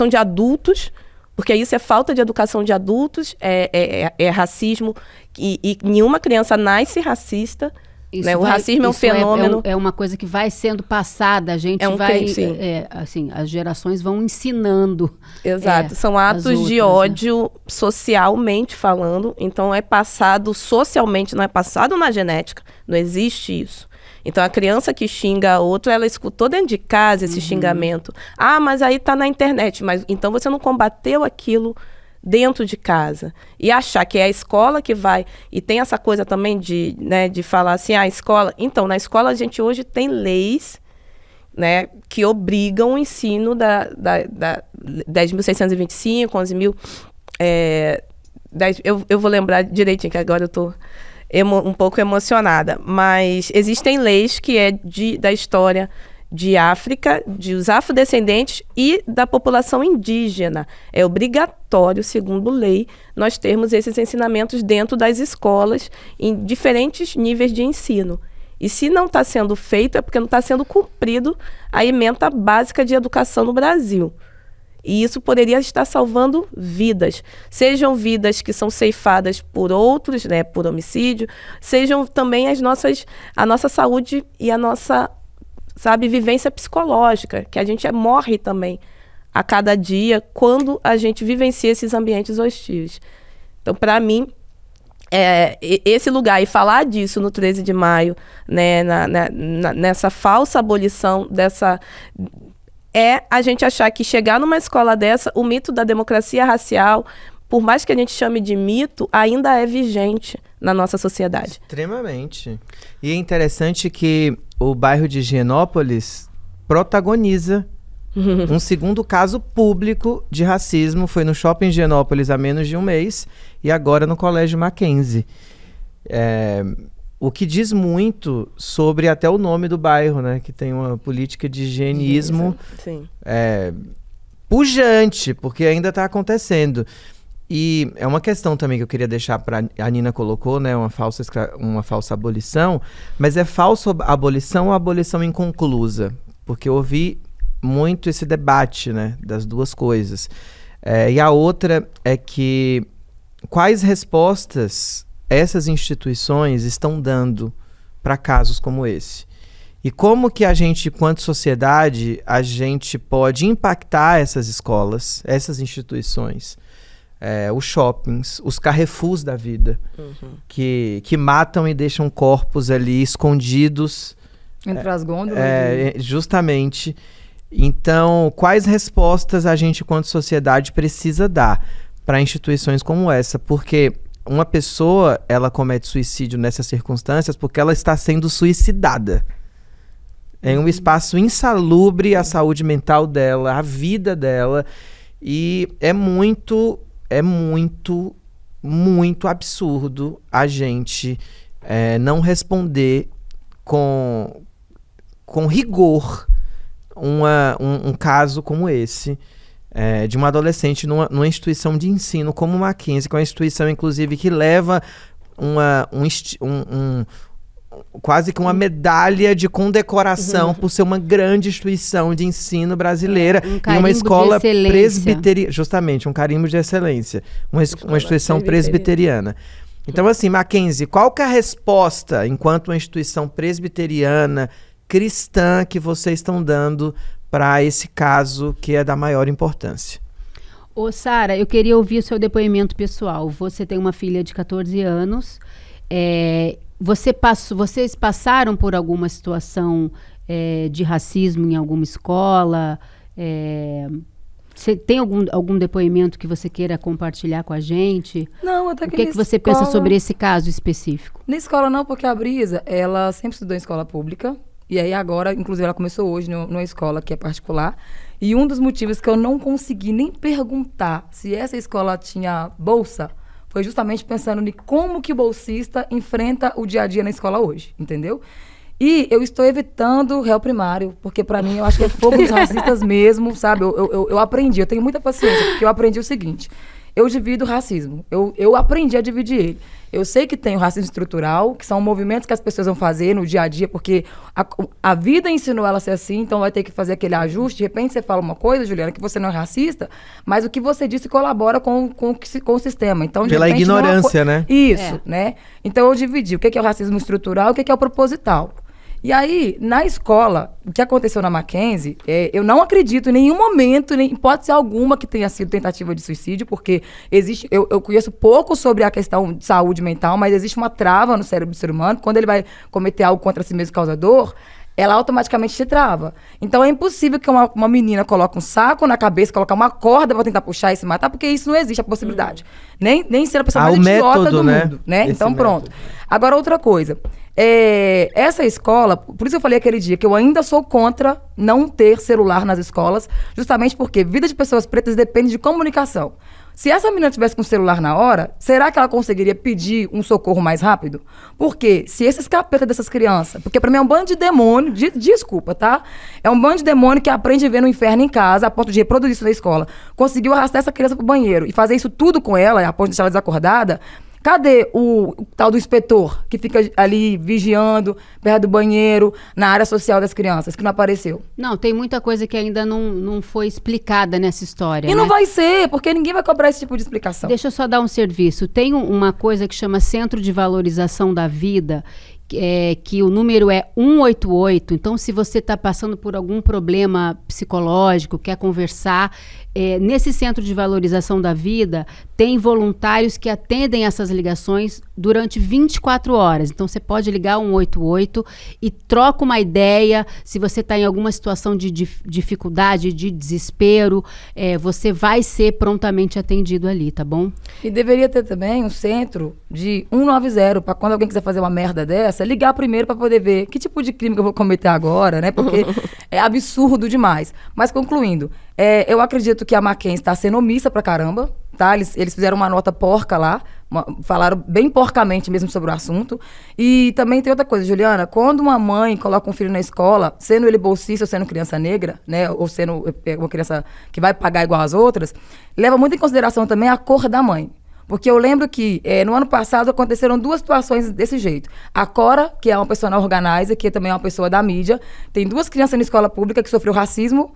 de adultos, porque isso é falta de educação de adultos, é racismo, e nenhuma criança nasce racista. Né? O racismo é um fenômeno. É uma coisa que vai sendo passada, a gente vai... assim, as gerações vão ensinando. Exato, são atos de ódio, socialmente falando, então é passado socialmente, não é passado na genética, não existe isso. Então, a criança que xinga a outra, ela escutou dentro de casa esse xingamento. Ah, mas aí tá na internet. Mas então você não combateu aquilo dentro de casa. E achar que é a escola que vai... E tem essa coisa também de falar assim, a escola... Então, na escola a gente hoje tem leis, né, que obrigam o ensino da 10.625, 11.000... eu vou lembrar direitinho, que agora eu tô... um pouco emocionada, mas existem leis que da história de África, dos afrodescendentes e da população indígena. É obrigatório, segundo lei, nós termos esses ensinamentos dentro das escolas, em diferentes níveis de ensino. E se não está sendo feito, é porque não está sendo cumprido a ementa básica de educação no Brasil. E isso poderia estar salvando vidas. Sejam vidas que são ceifadas por outros, né, por homicídio, sejam também a nossa saúde e a nossa, vivência psicológica, que a gente morre também a cada dia quando a gente vivencia esses ambientes hostis. Então, para mim, esse lugar, e falar disso no 13 de maio, né, nessa falsa abolição dessa... a gente achar que chegar numa escola dessa, o mito da democracia racial, por mais que a gente chame de mito, ainda é vigente na nossa sociedade. Extremamente. E é interessante que o bairro de Higienópolis protagoniza um segundo caso público de racismo. Foi no Shopping Higienópolis há menos de um mês e agora no Colégio Mackenzie. O que diz muito sobre até o nome do bairro, né? Que tem uma política de higienismo pujante, porque ainda está acontecendo. E é uma questão também que eu queria deixar para... A Nina colocou, né? Uma falsa abolição. Mas é falsa abolição ou abolição inconclusa? Porque eu ouvi muito esse debate, né? Das duas coisas. E a outra é que quais respostas essas instituições estão dando para casos como esse? E como que a gente, enquanto sociedade, a gente pode impactar essas escolas, essas instituições, os shoppings, os Carrefours da vida, que matam e deixam corpos ali escondidos. Entre as gôndolas. Justamente. Então, quais respostas a gente, enquanto sociedade, precisa dar para instituições como essa? Porque uma pessoa, ela comete suicídio nessas circunstâncias porque ela está sendo suicidada. É um espaço insalubre à saúde mental dela, à vida dela. E é muito absurdo a gente não responder com rigor um caso como esse. De uma adolescente numa instituição de ensino como o Mackenzie, que é uma instituição, inclusive, que leva quase que uma medalha de condecoração por ser uma grande instituição de ensino brasileira e uma escola presbiteriana. Justamente, um carimbo de excelência. Uma instituição presbiteriana. Então, assim, Mackenzie, qual que é a resposta, enquanto uma instituição presbiteriana cristã que vocês estão dando para esse caso que é da maior importância. Ô, Sara, eu queria ouvir o seu depoimento pessoal. Você tem uma filha de 14 anos. Vocês passaram por alguma situação de racismo em alguma escola? Você tem algum depoimento que você queira compartilhar com a gente? Não, até que O que, que você pensa sobre esse caso específico? Na escola não, porque a Brisa, ela sempre estudou em escola pública. E aí agora, inclusive, ela começou hoje numa escola que é particular. E um dos motivos que eu não consegui nem perguntar se essa escola tinha bolsa foi justamente pensando em como que o bolsista enfrenta o dia a dia na escola hoje, entendeu? E eu estou evitando réu primário, porque pra mim eu acho que é fogo dos racistas mesmo, sabe? Eu aprendi, eu tenho muita paciência, porque eu aprendi o seguinte: eu divido o racismo, eu aprendi a dividir ele. Eu sei que tem o racismo estrutural, que são movimentos que as pessoas vão fazer no dia a dia, porque a vida ensinou ela a ser assim, então vai ter que fazer aquele ajuste. De repente você fala uma coisa, Juliana, que você não é racista, mas o que você disse colabora com o sistema. Então, de Pela repente, ignorância, né? Isso, né? Então eu dividi o que é o racismo estrutural e o que é o proposital. E aí, na escola, o que aconteceu na Mackenzie, eu não acredito em nenhum momento, nem hipótese alguma que tenha sido tentativa de suicídio, porque existe, eu conheço pouco sobre a questão de saúde mental, mas existe uma trava no cérebro do ser humano, quando ele vai cometer algo contra si mesmo causador, ela automaticamente se trava. Então é impossível que uma menina coloque um saco na cabeça, coloque uma corda para tentar puxar e se matar, porque isso não existe a possibilidade. Nem ser a pessoa mais idiota do mundo, né? Então pronto. Agora outra coisa. Essa escola, por isso eu falei aquele dia que eu ainda sou contra não ter celular nas escolas, justamente porque vida de pessoas pretas depende de comunicação. Se essa menina tivesse com o celular na hora, será que ela conseguiria pedir um socorro mais rápido? Porque se esses capetas dessas crianças... Porque pra mim é um bando de demônio... Desculpa, tá? É um bando de demônio que aprende a viver no inferno em casa, a ponto de reproduzir isso na escola. Conseguiu arrastar essa criança pro banheiro e fazer isso tudo com ela, a ponto de deixar ela desacordada... Cadê o tal do inspetor que fica ali vigiando perto do banheiro, na área social das crianças, que não apareceu? Não, tem muita coisa que ainda não foi explicada nessa história. E não vai ser, porque ninguém vai cobrar esse tipo de explicação. Deixa eu só dar um serviço. Tem uma coisa que chama Centro de Valorização da Vida, que o número é 188. Então, se você está passando por algum problema psicológico, quer conversar, nesse Centro de Valorização da Vida, tem voluntários que atendem essas ligações durante 24 horas. Então, você pode ligar 188 e troca uma ideia. Se você está em alguma situação de dificuldade, de desespero, você vai ser prontamente atendido ali, tá bom? E deveria ter também um centro de 190, para quando alguém quiser fazer uma merda dessa, ligar primeiro para poder ver que tipo de crime que eu vou cometer agora, né? Porque é absurdo demais. Mas concluindo, eu acredito que a Mackenzie está sendo omissa pra caramba, tá? Eles fizeram uma nota porca lá, falaram bem porcamente mesmo sobre o assunto. E também tem outra coisa, Juliana, quando uma mãe coloca um filho na escola, sendo ele bolsista ou sendo criança negra, né? Ou sendo uma criança que vai pagar igual as outras, leva muito em consideração também a cor da mãe. Porque eu lembro que no ano passado aconteceram 2 situações desse jeito. A Cora, que é uma personal organizer, que também é uma pessoa da mídia, tem 2 crianças na escola pública que sofreu racismo,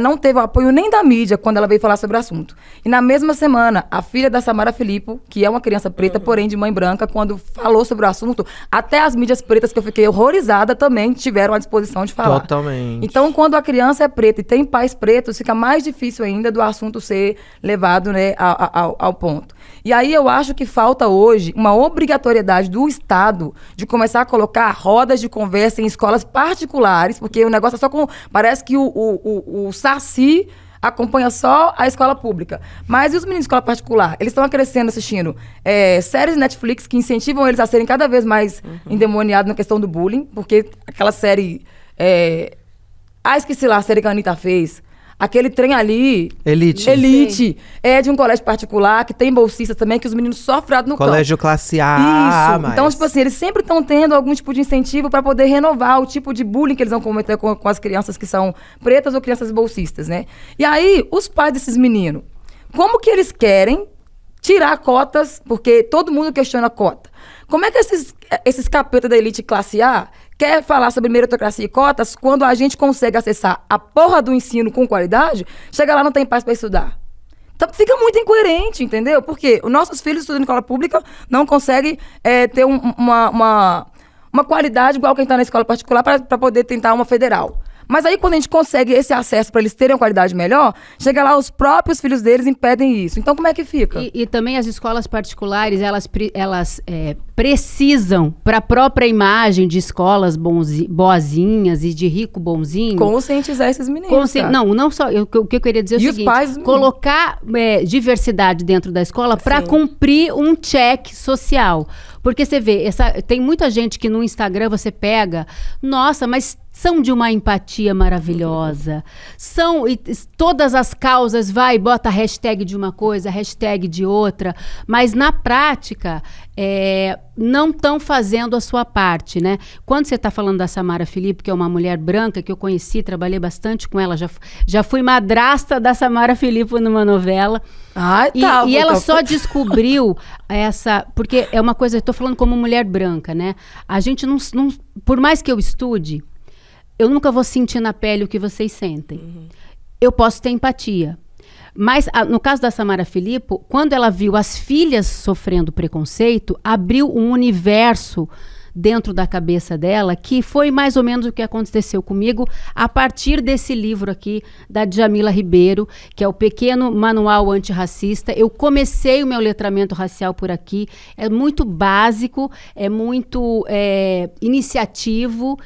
não teve apoio nem da mídia quando ela veio falar sobre o assunto. E na mesma semana, a filha da Samara Filippo, que é uma criança preta, porém de mãe branca, quando falou sobre o assunto, até as mídias pretas, que eu fiquei horrorizada, também tiveram à disposição de falar. Totalmente. Então, quando a criança é preta e tem pais pretos, fica mais difícil ainda do assunto ser levado, né, ao ponto. E aí eu acho que falta hoje uma obrigatoriedade do Estado de começar a colocar rodas de conversa em escolas particulares, porque o negócio é só com... Parece que o Saci acompanha só a escola pública. Mas e os meninos de escola particular? Eles estão crescendo assistindo séries de Netflix que incentivam eles a serem cada vez mais endemoniados na questão do bullying, porque aquela série... esqueci lá a série que a Anitta fez. Aquele trem ali... Elite. É de um colégio particular, que tem bolsistas também, que os meninos sofrem no colégio campo. Classe A. Isso. Então, tipo assim, eles sempre estão tendo algum tipo de incentivo para poder renovar o tipo de bullying que eles vão cometer com as crianças que são pretas ou crianças bolsistas, né? E aí, os pais desses meninos, como que eles querem tirar cotas, porque todo mundo questiona a cota. Como é que esses capetas da elite classe A quer falar sobre meritocracia e cotas quando a gente consegue acessar a porra do ensino com qualidade, chega lá não tem paz para estudar? Então fica muito incoerente, entendeu? Porque os nossos filhos estudando em escola pública não conseguem ter uma qualidade igual quem está na escola particular para poder tentar uma federal. Mas aí, quando a gente consegue esse acesso para eles terem uma qualidade melhor, chega lá, os próprios filhos deles impedem isso. Então, como é que fica? E também as escolas particulares, elas precisam, para a própria imagem de escolas boazinhas e de rico bonzinho... Conscientizar esses meninos, cara. Não só... O que eu queria dizer é o seguinte... Pais... Colocar diversidade dentro da escola para cumprir um check social. Porque você vê, tem muita gente que no Instagram você pega... Nossa, mas... São de uma empatia maravilhosa. Todas as causas, bota hashtag de uma coisa, hashtag de outra. Mas, na prática, não estão fazendo a sua parte, né? Quando você está falando da Samara Filipe, que é uma mulher branca, que eu conheci, trabalhei bastante com ela, já fui madrasta da Samara Filipe numa novela. E ela só descobriu essa... Porque é uma coisa, eu estou falando como mulher branca, né? A gente não... Por mais que eu estude... Eu nunca vou sentir na pele o que vocês sentem. Uhum. Eu posso ter empatia. Mas, no caso da Samara Filipe, quando ela viu as filhas sofrendo preconceito, abriu um universo dentro da cabeça dela, que foi mais ou menos o que aconteceu comigo a partir desse livro aqui da Djamila Ribeiro, que é o Pequeno Manual Antirracista. Eu comecei o meu letramento racial por aqui, é muito básico, é muito iniciativo,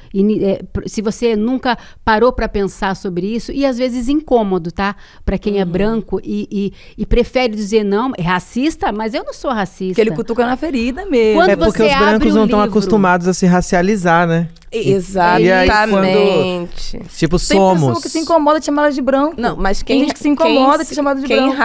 se você nunca parou para pensar sobre isso, e às vezes incômodo, tá? Para quem é branco e prefere dizer não, é racista, mas eu não sou racista. Porque ele cutuca na ferida mesmo. Quando porque os brancos não estão acostumados a se racializar, né? Exatamente. Tipo, Tem pessoa que se incomoda de chamar ela de branco. Não, mas Tem gente que se incomoda de ser chamada de branco.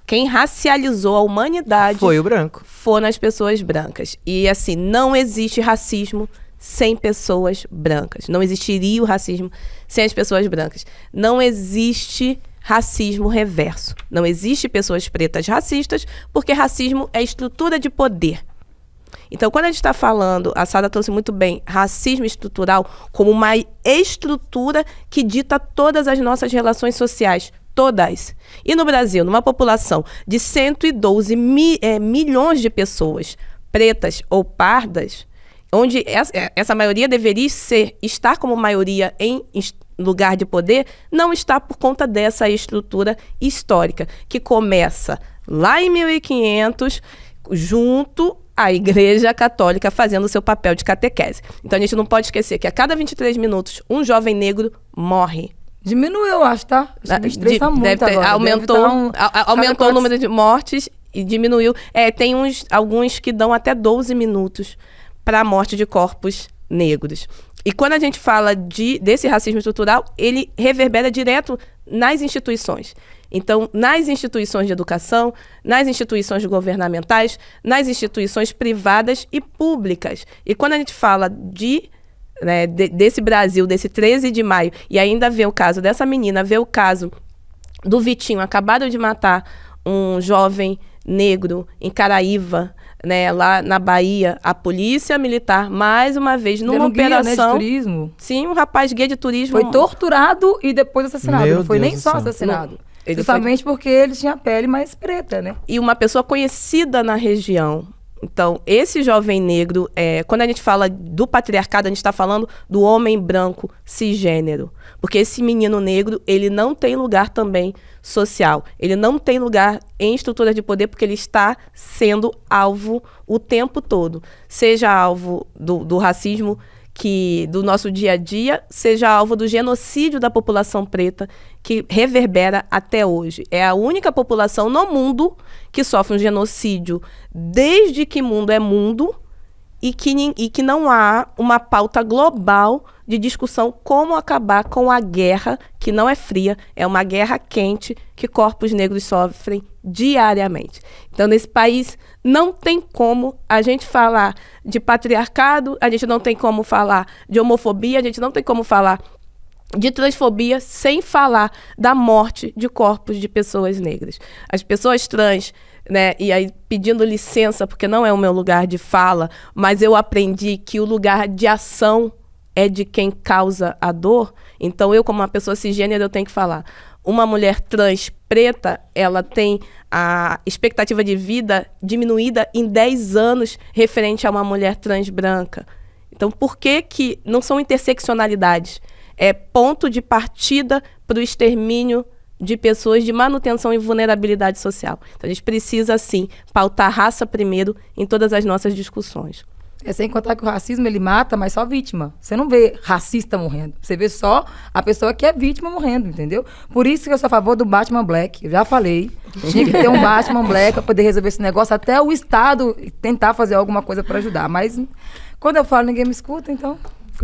Quem racializou a humanidade foi o branco. Foram as pessoas brancas. E assim, não existe racismo sem pessoas brancas. Não existiria o racismo sem as pessoas brancas. Não existe racismo reverso. Não existe pessoas pretas racistas, porque racismo é estrutura de poder. Então, quando a gente está falando, a Sara trouxe muito bem, racismo estrutural como uma estrutura que dita todas as nossas relações sociais, todas. E no Brasil, numa população de 112 milhões de pessoas pretas ou pardas, onde essa maioria deveria estar como maioria em lugar de poder, não está por conta dessa estrutura histórica, que começa lá em 1500, junto a Igreja Católica fazendo o seu papel de catequese. Então, a gente não pode esquecer que a cada 23 minutos, um jovem negro morre. Diminuiu, eu acho, tá? Acho que 23 tá muito agora. Aumentou o número de mortes e diminuiu. Tem alguns que dão até 12 minutos para a morte de corpos negros. E quando a gente fala desse racismo estrutural, ele reverbera direto nas instituições. Então, nas instituições de educação, nas instituições governamentais, nas instituições privadas e públicas. E quando a gente fala desse Brasil, desse 13 de maio, e ainda vê o caso dessa menina, vê o caso do Vitinho, acabado de matar um jovem negro em Caraíva, né, lá na Bahia, a polícia militar, mais uma vez, numa operação... Guia, né, de turismo. Sim, um rapaz guia de turismo. Foi torturado e depois assassinado. Meu não foi Deus nem só assassinado. Não, justamente porque ele tinha a pele mais preta, né? E uma pessoa conhecida na região. Então, esse jovem negro, quando a gente fala do patriarcado, a gente está falando do homem branco cisgênero. Porque esse menino negro, ele não tem lugar também social. Ele não tem lugar em estrutura de poder porque ele está sendo alvo o tempo todo. Seja alvo do racismo do nosso dia a dia, seja alvo do genocídio da população preta, que reverbera até hoje. É a única população no mundo que sofre um genocídio desde que mundo é mundo e que não há uma pauta global de discussão como acabar com a guerra, que não é fria, é uma guerra quente que corpos negros sofrem diariamente. Então, nesse país, não tem como a gente falar de patriarcado, a gente não tem como falar de homofobia, a gente não tem como falar de transfobia sem falar da morte de corpos de pessoas negras. As pessoas trans, né, e aí pedindo licença, porque não é o meu lugar de fala, mas eu aprendi que o lugar de ação é de quem causa a dor. Então, eu, como uma pessoa cisgênera, eu tenho que falar. Uma mulher trans preta, ela tem a expectativa de vida diminuída em 10 anos referente a uma mulher trans branca. Então, por que não são interseccionalidades? É ponto de partida para o extermínio de pessoas de manutenção e vulnerabilidade social. Então, a gente precisa, sim, pautar a raça primeiro em todas as nossas discussões. É sem contar que o racismo, ele mata, mas só vítima. Você não vê racista morrendo. Você vê só a pessoa que é vítima morrendo, entendeu? Por isso que eu sou a favor do Batman Black. Eu já falei. Tinha que ter um Batman Black para poder resolver esse negócio, até o Estado tentar fazer alguma coisa para ajudar. Mas quando eu falo, ninguém me escuta, então...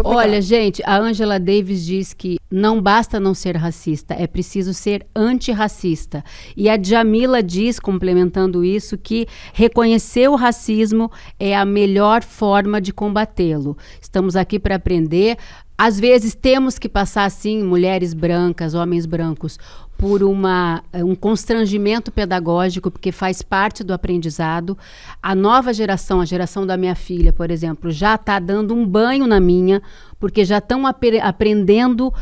Olha, gente, a Angela Davis diz que não basta não ser racista, é preciso ser antirracista. E a Djamila diz, complementando isso, que reconhecer o racismo é a melhor forma de combatê-lo. Estamos aqui para aprender. Às vezes temos que passar, assim, mulheres brancas, homens brancos, por um constrangimento pedagógico, porque faz parte do aprendizado. A nova geração, a geração da minha filha, por exemplo, já está dando um banho na minha, porque já estão aprendendo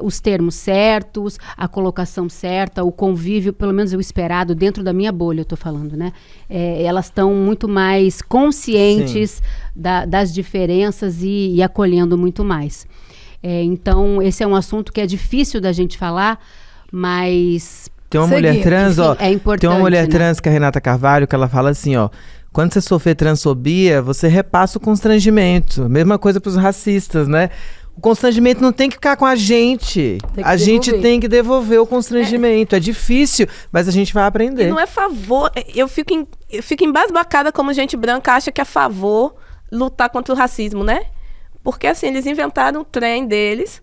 os termos certos, a colocação certa, o convívio, pelo menos o esperado, dentro da minha bolha, eu estou falando, né? Elas estão muito mais conscientes das diferenças e acolhendo muito mais. Então, esse é um assunto que é difícil da gente falar, mas... Tem uma mulher trans, ó. É importante, tem uma mulher né? trans, que é a Renata Carvalho, que ela fala assim, ó. Quando você sofrer transfobia, você repassa o constrangimento. Mesma coisa para os racistas, né? O constrangimento não tem que ficar com a gente. A gente tem que devolver o constrangimento. É difícil, mas a gente vai aprender. E não é favor. Eu fico embasbacada como gente branca acha que é favor lutar contra o racismo, né? Porque assim, eles inventaram um trem deles,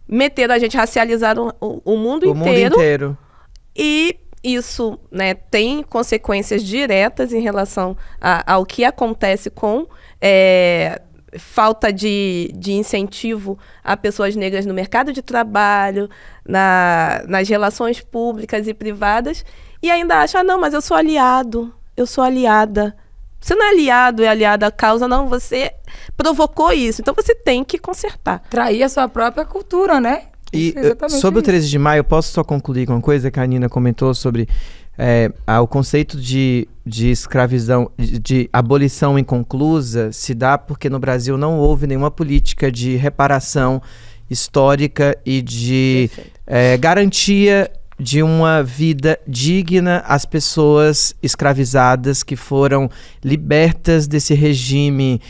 meteram a gente, racializaram o mundo inteiro. E isso, né, tem consequências diretas em relação ao que acontece com falta de incentivo a pessoas negras no mercado de trabalho, nas relações públicas e privadas, e ainda acha, não, mas eu sou aliado, eu sou aliada. Você não é aliado, é aliada à causa, não, você provocou isso, então você tem que consertar. Trair a sua própria cultura, né? E sobre o 13 de maio, eu posso só concluir com uma coisa que a Nina comentou sobre o conceito de escravidão, de abolição inconclusa, se dá porque no Brasil não houve nenhuma política de reparação histórica e de garantia de uma vida digna às pessoas escravizadas que foram libertas desse regime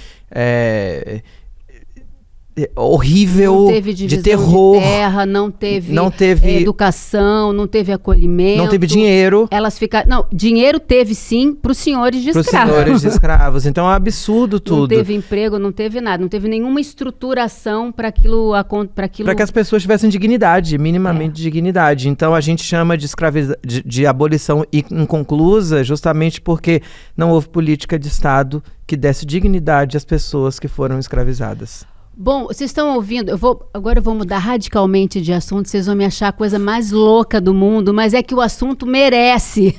horrível, não teve divisão de terror, de terra, não teve educação, não teve acolhimento, não teve dinheiro. Elas ficaram, não, dinheiro teve sim para os senhores de escravos. Para os senhores de escravos. Então é um absurdo tudo. Não teve emprego, não teve nada, não teve nenhuma estruturação para aquilo, para que as pessoas tivessem dignidade, minimamente dignidade. Então a gente chama de abolição inconclusa justamente porque não houve política de Estado que desse dignidade às pessoas que foram escravizadas. Bom, vocês estão ouvindo, agora eu vou mudar radicalmente de assunto, vocês vão me achar a coisa mais louca do mundo, mas é que o assunto merece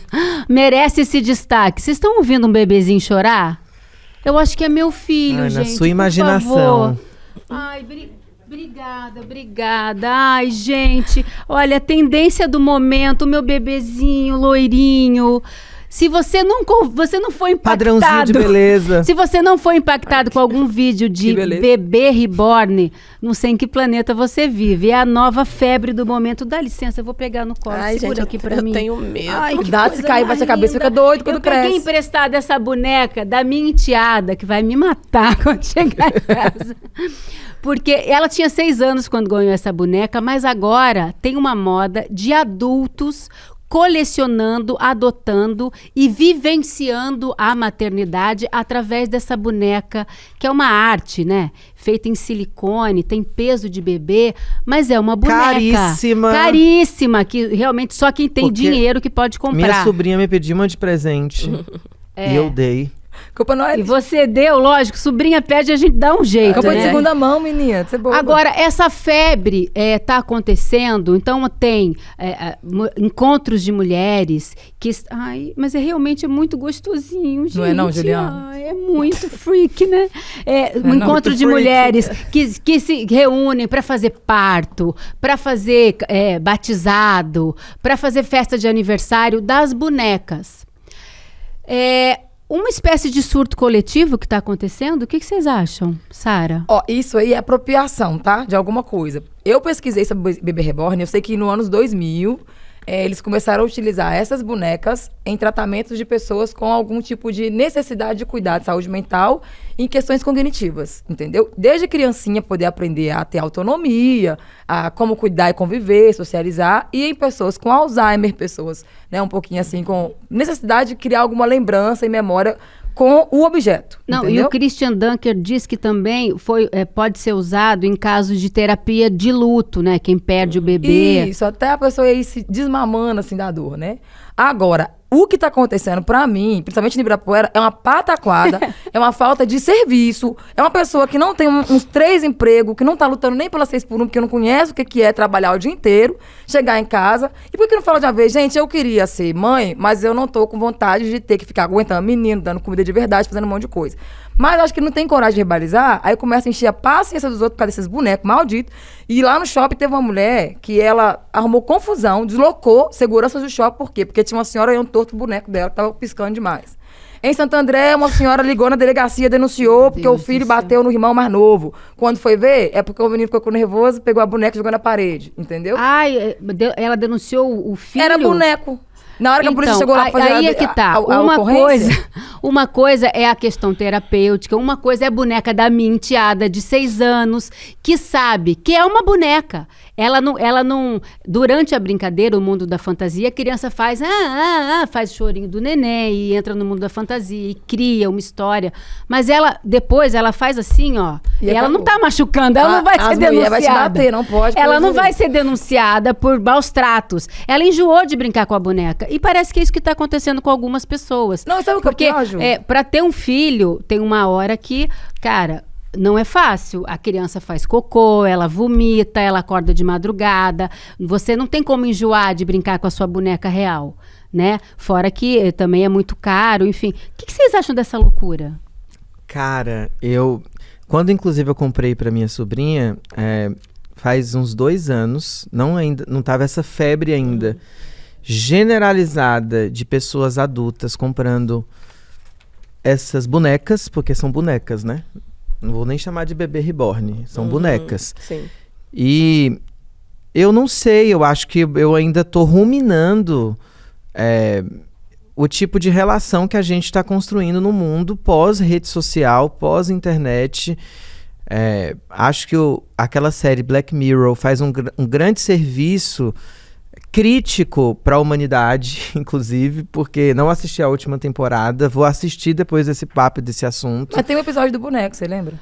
esse destaque. Vocês estão ouvindo um bebezinho chorar? Eu acho que é meu filho, gente. Na sua imaginação. Ai, obrigada. Ai, gente, olha, a tendência do momento, o meu bebezinho, loirinho... Se você não foi impactado... Padrãozinho de beleza. Se você não foi impactado com algum vídeo de bebê reborn, não sei em que planeta você vive. É a nova febre do momento. Dá licença, eu vou pegar no colo. Ai, segura gente, aqui pra mim. Eu tenho medo. Ai, cuidado, se cair, bate a cabeça, fica doido quando cresce. Eu peguei emprestada essa boneca da minha enteada, que vai me matar quando chegar em casa. Porque ela tinha 6 anos quando ganhou essa boneca, mas agora tem uma moda de adultos colecionando, adotando e vivenciando a maternidade através dessa boneca, que é uma arte, né? Feita em silicone, tem peso de bebê, mas é uma boneca. Caríssima, que realmente só quem tem dinheiro que pode comprar. Minha sobrinha me pediu uma de presente e eu dei. Culpa não é... E você deu, lógico, sobrinha pede, a gente dá um jeito, Culpa né? de segunda mão, menina, você é boba. Agora, essa febre tá acontecendo, então tem encontros de mulheres que... Ai, mas realmente muito gostosinho, gente. Não é não, Juliana? Ai, é muito freak, né? Um encontro de mulheres que se reúnem para fazer parto, para fazer batizado, para fazer festa de aniversário das bonecas. uma espécie de surto coletivo que está acontecendo? O que vocês acham, Sara? Ó, isso aí é apropriação, tá? De alguma coisa. Eu pesquisei sobre bebê reborn, eu sei que no anos 2000, eles começaram a utilizar essas bonecas em tratamentos de pessoas com algum tipo de necessidade de cuidar de saúde mental em questões cognitivas, entendeu? Desde criancinha poder aprender a ter autonomia, a como cuidar e conviver, socializar, e em pessoas com Alzheimer, pessoas, né, um pouquinho assim, com necessidade de criar alguma lembrança e memória com o objeto. Não, entendeu? e o Christian Dunker diz que também pode ser usado em casos de terapia de luto, né? Quem perde o bebê. Isso, até a pessoa ir se desmamando assim da dor, né? Agora, o que tá acontecendo pra mim, principalmente no Ibirapuera, é uma pataquada, é uma falta de serviço, é uma pessoa que não tem uns 3 empregos, que não tá lutando nem pela 6 por 1, porque não conhece o que é trabalhar o dia inteiro, chegar em casa. E por que não fala de uma vez, gente, eu queria ser mãe, mas eu não tô com vontade de ter que ficar aguentando menino, dando comida de verdade, fazendo um monte de coisa. Mas acho que não tem coragem de verbalizar, aí começa a encher a paciência dos outros por causa desses bonecos malditos. E lá no shopping teve uma mulher que ela arrumou confusão, deslocou seguranças do shopping, por quê? Porque tinha uma senhora olhando torto o boneco dela, que tava piscando demais. Em Santo André, uma senhora ligou na delegacia, denunciou, porque o filho bateu no irmão mais novo. Quando foi ver, é porque o menino ficou nervoso, pegou a boneca e jogou na parede, entendeu? Ai, ela denunciou o filho? Era boneco. Na hora que a polícia chegou lá pra fazer aí é que tá. Uma coisa é a questão terapêutica, uma coisa é a boneca da minha enteada de 6 anos, que sabe que é uma boneca. Ela não, durante a brincadeira, o mundo da fantasia, a criança faz faz chorinho do neném e entra no mundo da fantasia e cria uma história. Mas depois ela faz assim, ó, e ela não tá machucando, ela não vai ser denunciada. Vai te bater, não pode. Ela não vai ser denunciada por maus tratos. Ela enjoou de brincar com a boneca. E parece que é isso que está acontecendo com algumas pessoas. Não, sabe o que é pior, Ju? Para ter um filho, tem uma hora que, cara, não é fácil. A criança faz cocô, ela vomita, ela acorda de madrugada. Você não tem como enjoar de brincar com a sua boneca real, né? Fora que também é muito caro, enfim. O que vocês acham dessa loucura? Cara, quando inclusive eu comprei para minha sobrinha, faz uns 2 anos, não tava essa febre ainda, generalizada de pessoas adultas comprando essas bonecas, porque são bonecas, né? Não vou nem chamar de bebê reborn, são bonecas. Sim. E eu não sei, eu acho que eu ainda tô ruminando o tipo de relação que a gente está construindo no mundo pós-rede social, pós-internet. Acho que aquela série Black Mirror faz um grande serviço crítico para a humanidade, inclusive, porque não assisti a última temporada, vou assistir depois desse papo, desse assunto. Mas tem um episódio do boneco, você lembra?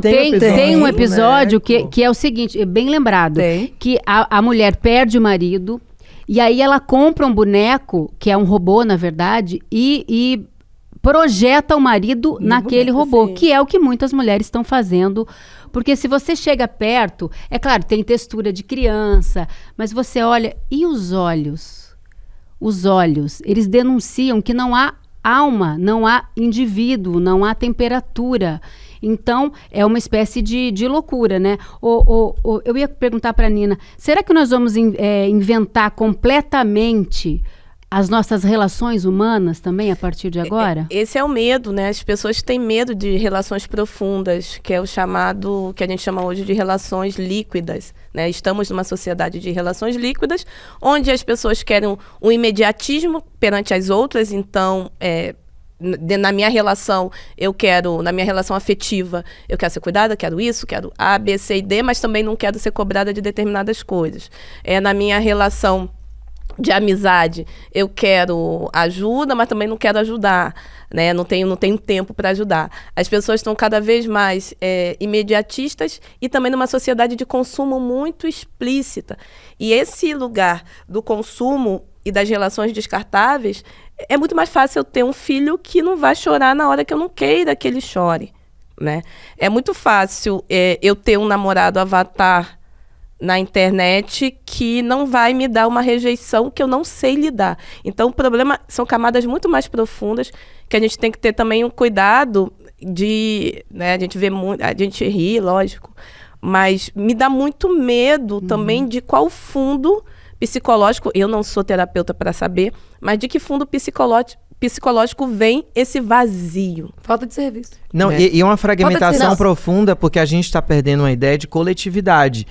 Tem um episódio que é o seguinte, é bem lembrado, que a mulher perde o marido, e aí ela compra um boneco, que é um robô, na verdade, e projeta o marido naquele robô, sim. que é o que muitas mulheres estão fazendo. Porque se você chega perto, é claro, tem textura de criança, mas você olha, e os olhos? Os olhos, eles denunciam que não há alma, não há indivíduo, não há temperatura. Então, é uma espécie de loucura, né? Eu ia perguntar para a Nina, será que nós vamos inventar completamente as nossas relações humanas também a partir de agora? Esse é o medo, né? As pessoas têm medo de relações profundas, que é o chamado, que a gente chama hoje de relações líquidas, né? Estamos numa sociedade de relações líquidas, onde as pessoas querem um imediatismo perante as outras. Então, na minha relação afetiva, eu quero ser cuidada, quero isso, quero A, B, C e D, mas também não quero ser cobrada de determinadas coisas. Na minha relação de amizade, eu quero ajuda, mas também não quero ajudar, né? Não tenho tempo para ajudar. As pessoas estão cada vez mais imediatistas e também numa sociedade de consumo muito explícita. E esse lugar do consumo e das relações descartáveis, é muito mais fácil eu ter um filho que não vai chorar na hora que eu não queira que ele chore, né? É muito fácil eu ter um namorado avatar na internet que não vai me dar uma rejeição que eu não sei lidar. Então, o problema são camadas muito mais profundas, que a gente tem que ter também um cuidado de... né, a gente vê muito, a gente ri, lógico, mas me dá muito medo também de qual fundo psicológico, eu não sou terapeuta para saber, mas de que fundo psicológico vem esse vazio. Falta de serviço. Não, Né? e uma fragmentação Falta de profunda, porque a gente está perdendo uma ideia de coletividade.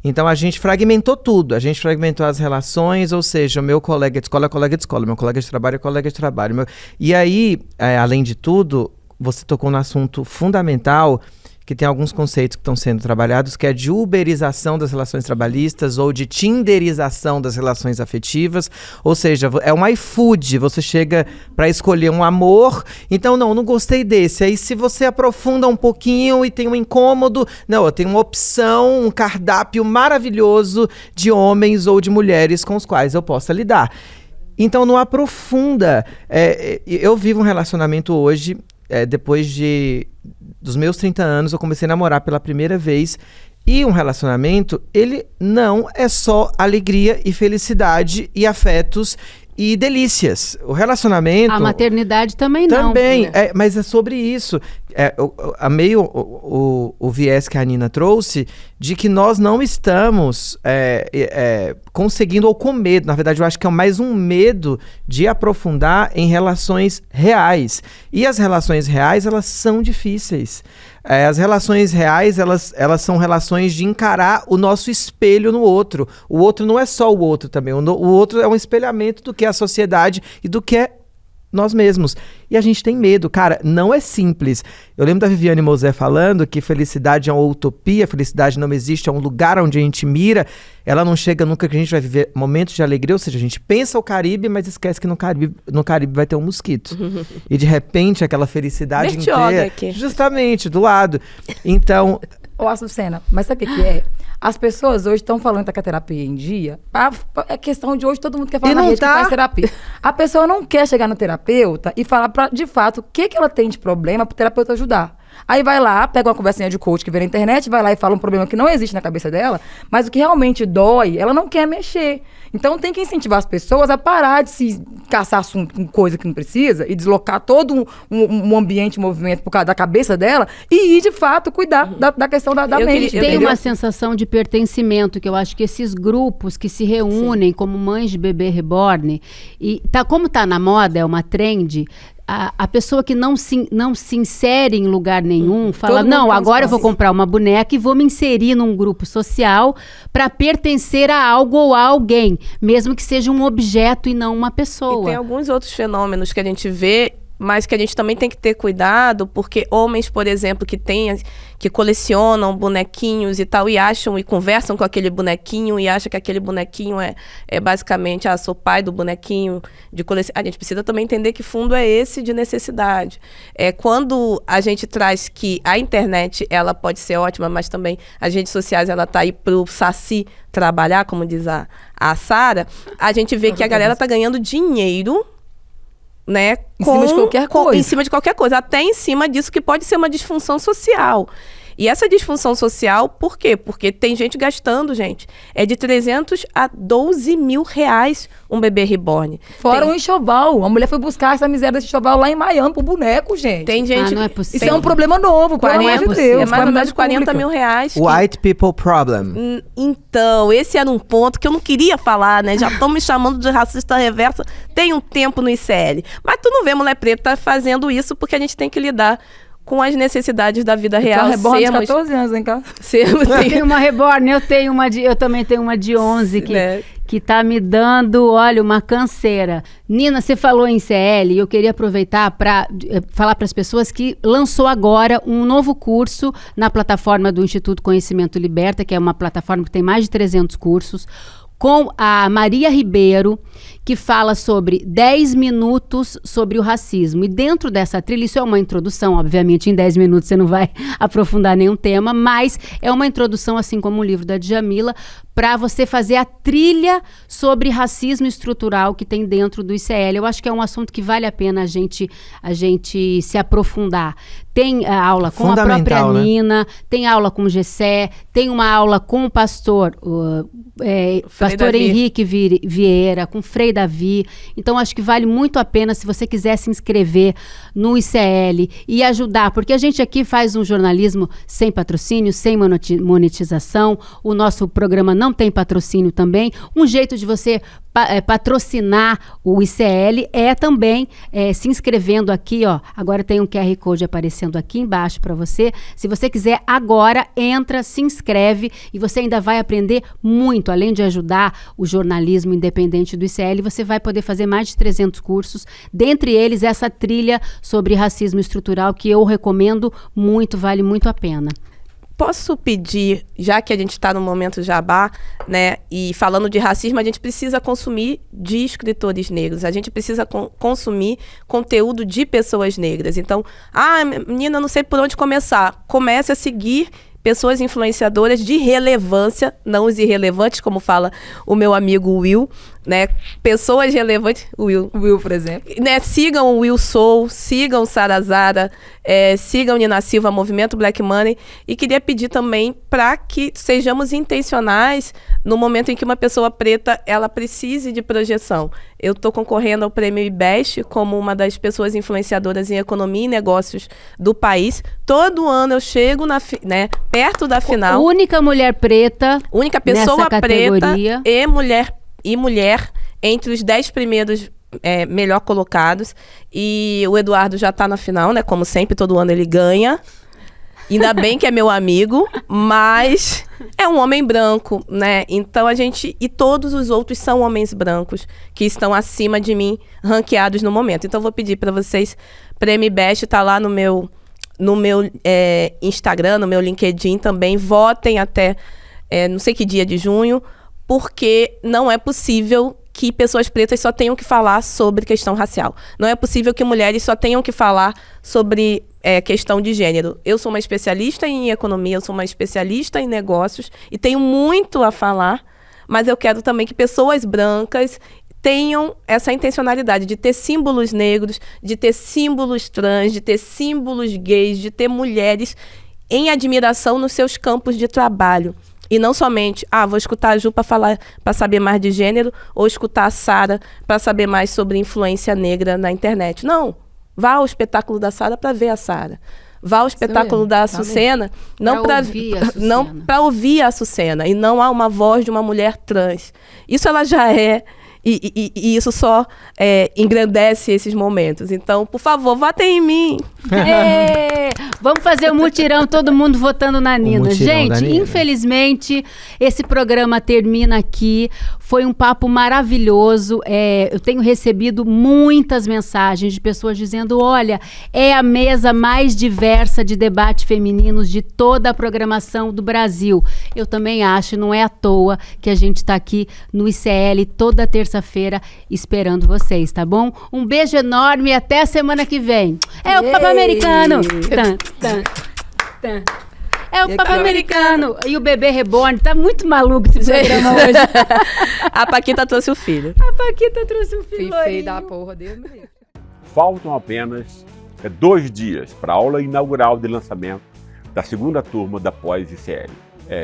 Então a gente fragmentou tudo, a gente fragmentou as relações, ou seja, o meu colega de escola é colega de escola, meu colega de trabalho é colega de trabalho. E aí, além de tudo, você tocou no assunto fundamental, que tem alguns conceitos que estão sendo trabalhados, que é de uberização das relações trabalhistas ou de tinderização das relações afetivas, ou seja, é um iFood, você chega para escolher um amor, então não gostei desse, aí se você aprofunda um pouquinho e tem um incômodo, não, eu tenho uma opção, um cardápio maravilhoso de homens ou de mulheres com os quais eu possa lidar. Então não aprofunda. Eu vivo um relacionamento hoje, depois dos meus 30 anos, eu comecei a namorar pela primeira vez. E um relacionamento, ele não é só alegria e felicidade e afetos e delícias. O relacionamento... A maternidade também não. Também, mas é sobre isso. Eu amei o viés que a Nina trouxe de que nós não estamos conseguindo, ou com medo, na verdade eu acho que é mais um medo de aprofundar em relações reais. E as relações reais, elas são difíceis. As relações reais, elas são relações de encarar o nosso espelho no outro. O outro não é só o outro também. O outro é um espelhamento do que é a sociedade e do que é nós mesmos. E a gente tem medo. Cara, não é simples. Eu lembro da Viviane Mosé falando que felicidade é uma utopia, felicidade não existe, é um lugar onde a gente mira. Ela não chega nunca, que a gente vai viver momentos de alegria, ou seja, a gente pensa o Caribe, mas esquece que no Caribe vai ter um mosquito. E de repente aquela felicidade inteira... aqui. Justamente, do lado. Então... Ô, Açucena, mas sabe o que é? As pessoas hoje estão falando que a terapia em dia. É questão de hoje, todo mundo quer falar E na não rede que tá. faz terapia. A pessoa não quer chegar no terapeuta e falar, de fato, o que ela tem de problema para o terapeuta ajudar. Aí vai lá, pega uma conversinha de coach que vê na internet, vai lá e fala um problema que não existe na cabeça dela, mas o que realmente dói, ela não quer mexer. Então tem que incentivar as pessoas a parar de se caçar assunto com coisa que não precisa e deslocar todo um ambiente, um movimento por causa da cabeça dela e ir, de fato, cuidar da questão da mente. Tem entendeu? uma sensação de pertencimento, que eu acho que esses grupos que se reúnem como mães de bebê reborn, e como tá na moda, é uma trend, a pessoa que não se insere em lugar nenhum, fala, Todo mundo não, tem agora eu vou espaço. comprar uma boneca e vou me inserir num grupo social para pertencer a algo ou a alguém, mesmo que seja um objeto e não uma E pessoa. tem alguns outros fenômenos que a gente vê, mas que a gente também tem que ter cuidado, porque homens, por exemplo, que colecionam bonequinhos e tal, e acham e conversam com aquele bonequinho e acham que aquele bonequinho é basicamente, sou pai do bonequinho de coleção. A gente precisa também entender que fundo é esse de necessidade. Quando a gente traz que a internet, ela pode ser ótima, mas também as redes sociais, ela tá aí pro saci trabalhar, como diz a Sara, a gente vê que a galera tá ganhando dinheiro, né, Em cima de qualquer coisa. em cima de qualquer coisa, até em cima disso que pode ser uma disfunção social. E essa disfunção social, por quê? Porque tem gente gastando, gente, de 300 a 12 mil reais um bebê reborn. Fora um enxoval. A mulher foi buscar essa miséria desse enxoval lá em Miami pro boneco, gente. Tem gente... não é possível. Isso é um problema novo, pelo amor de 40, Deus. é mais ou menos calamidade 40 pública. mil reais. White people problem. Então, esse era um ponto que eu não queria falar, né? Já estão me chamando de racista reversa tem um tempo no ICL. Mas tu não vê mulher preta fazendo isso porque a gente tem que lidar com as necessidades da vida real. Então, reborn de 14 anos, hein, cara? Eu tenho uma reborn, eu também tenho uma de 11 que tá me dando, olha, uma canseira. Nina, você falou em CL e eu queria aproveitar para falar para as pessoas que lançou agora um novo curso na plataforma do Instituto Conhecimento Liberta, que é uma plataforma que tem mais de 300 cursos, com a Maria Ribeiro, que fala sobre 10 minutos sobre o racismo. E dentro dessa trilha, isso é uma introdução, obviamente, em 10 minutos você não vai aprofundar nenhum tema, mas é uma introdução, assim como o livro da Djamila, para você fazer a trilha sobre racismo estrutural que tem dentro do ICL. Eu acho que é um assunto que vale a pena a gente se aprofundar. Tem aula com a própria Nina, tem aula com o Gessé, tem uma aula com o pastor Pastor Davi. Henrique Vieira, com Frei Davi. Então, acho que vale muito a pena se você quiser se inscrever no ICL e ajudar, porque a gente aqui faz um jornalismo sem patrocínio, sem monetização. O nosso programa não tem patrocínio também. Um jeito de você patrocinar o ICL é também se inscrevendo aqui, ó. Agora tem um QR Code aparecendo aqui embaixo para você. Se você quiser agora, entra, se inscreve e você ainda vai aprender muito. Além de ajudar o jornalismo independente do ICL, você vai poder fazer mais de 300 cursos, dentre eles essa trilha sobre racismo estrutural que eu recomendo muito, vale muito a pena. Posso pedir, já que a gente está no momento jabá, né, e falando de racismo, a gente precisa consumir de escritores negros, a gente precisa consumir conteúdo de pessoas negras. Então, menina, não sei por onde começar. Comece a seguir pessoas influenciadoras de relevância, não os irrelevantes, como fala o meu amigo Will, né? Pessoas relevantes, Will, por exemplo. Né? Sigam o Will Soul, sigam Sara Zara, sigam Nina Silva, Movimento Black Money, e queria pedir também para que sejamos intencionais no momento em que uma pessoa preta, ela precise de projeção. Eu estou concorrendo ao Prêmio IBEST como uma das pessoas influenciadoras em economia e negócios do país. Todo ano eu chego perto da final. Única mulher preta, única pessoa nessa categoria. Preta e mulher entre os 10 primeiros melhor colocados. E o Eduardo já está na final, né? Como sempre, todo ano ele ganha. Ainda bem que é meu amigo, mas é um homem branco, né? Então e todos os outros são homens brancos que estão acima de mim, ranqueados no momento. Então vou pedir para vocês, Prêmio IBEST tá lá no meu Instagram, no meu LinkedIn também, votem até não sei que dia de junho, porque não é possível que pessoas pretas só tenham que falar sobre questão racial. Não é possível que mulheres só tenham que falar sobre questão de gênero. Eu sou uma especialista em economia, eu sou uma especialista em negócios e tenho muito a falar, mas eu quero também que pessoas brancas tenham essa intencionalidade de ter símbolos negros, de ter símbolos trans, de ter símbolos gays, de ter mulheres em admiração nos seus campos de trabalho. E não somente, vou escutar a Ju para saber mais de gênero, ou escutar a Sara para saber mais sobre influência negra na internet. Não, vá ao espetáculo da Sara para ver a Sara. Vá ao espetáculo da Açucena, não para ouvir a Açucena. E não há uma voz de uma mulher trans. Isso ela já é. E isso só engrandece esses momentos. Então, por favor, votem em mim. Vamos fazer o mutirão, todo mundo votando na Nina. Gente, infelizmente, esse programa termina aqui. Foi um papo maravilhoso. Eu tenho recebido muitas mensagens de pessoas dizendo, olha, é a mesa mais diversa de debate femininos de toda a programação do Brasil. Eu também acho, não é à toa que a gente está aqui no ICL toda terça-feira esperando vocês, tá bom? Um beijo enorme e até a semana que vem. É o Papo Americano. É o Papo Americano. E o bebê reborn. Tá muito maluco esse programa hoje. A Paquita trouxe o filho. A Paquita trouxe o filho. Feio da porra dele. Faltam apenas 2 dias para a aula inaugural de lançamento da segunda turma da pós-ICL.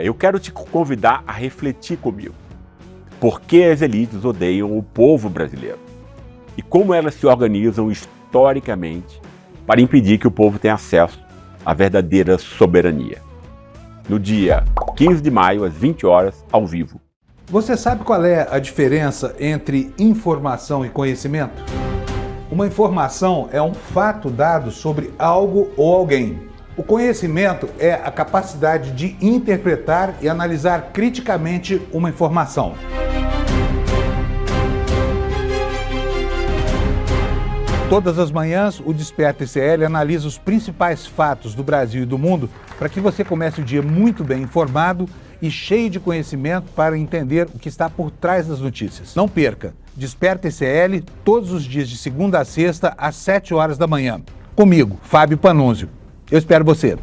Eu quero te convidar a refletir comigo. Por que as elites odeiam o povo brasileiro? E como elas se organizam historicamente para impedir que o povo tenha acesso à verdadeira soberania? No dia 15 de maio, às 20 horas, ao vivo. Você sabe qual é a diferença entre informação e conhecimento? Uma informação é um fato dado sobre algo ou alguém. O conhecimento é a capacidade de interpretar e analisar criticamente uma informação. Todas as manhãs, o Desperta ICL analisa os principais fatos do Brasil e do mundo para que você comece o dia muito bem informado e cheio de conhecimento para entender o que está por trás das notícias. Não perca! Desperta ICL todos os dias de segunda a sexta às 7 horas da manhã. Comigo, Fábio Panunzio. Eu espero você.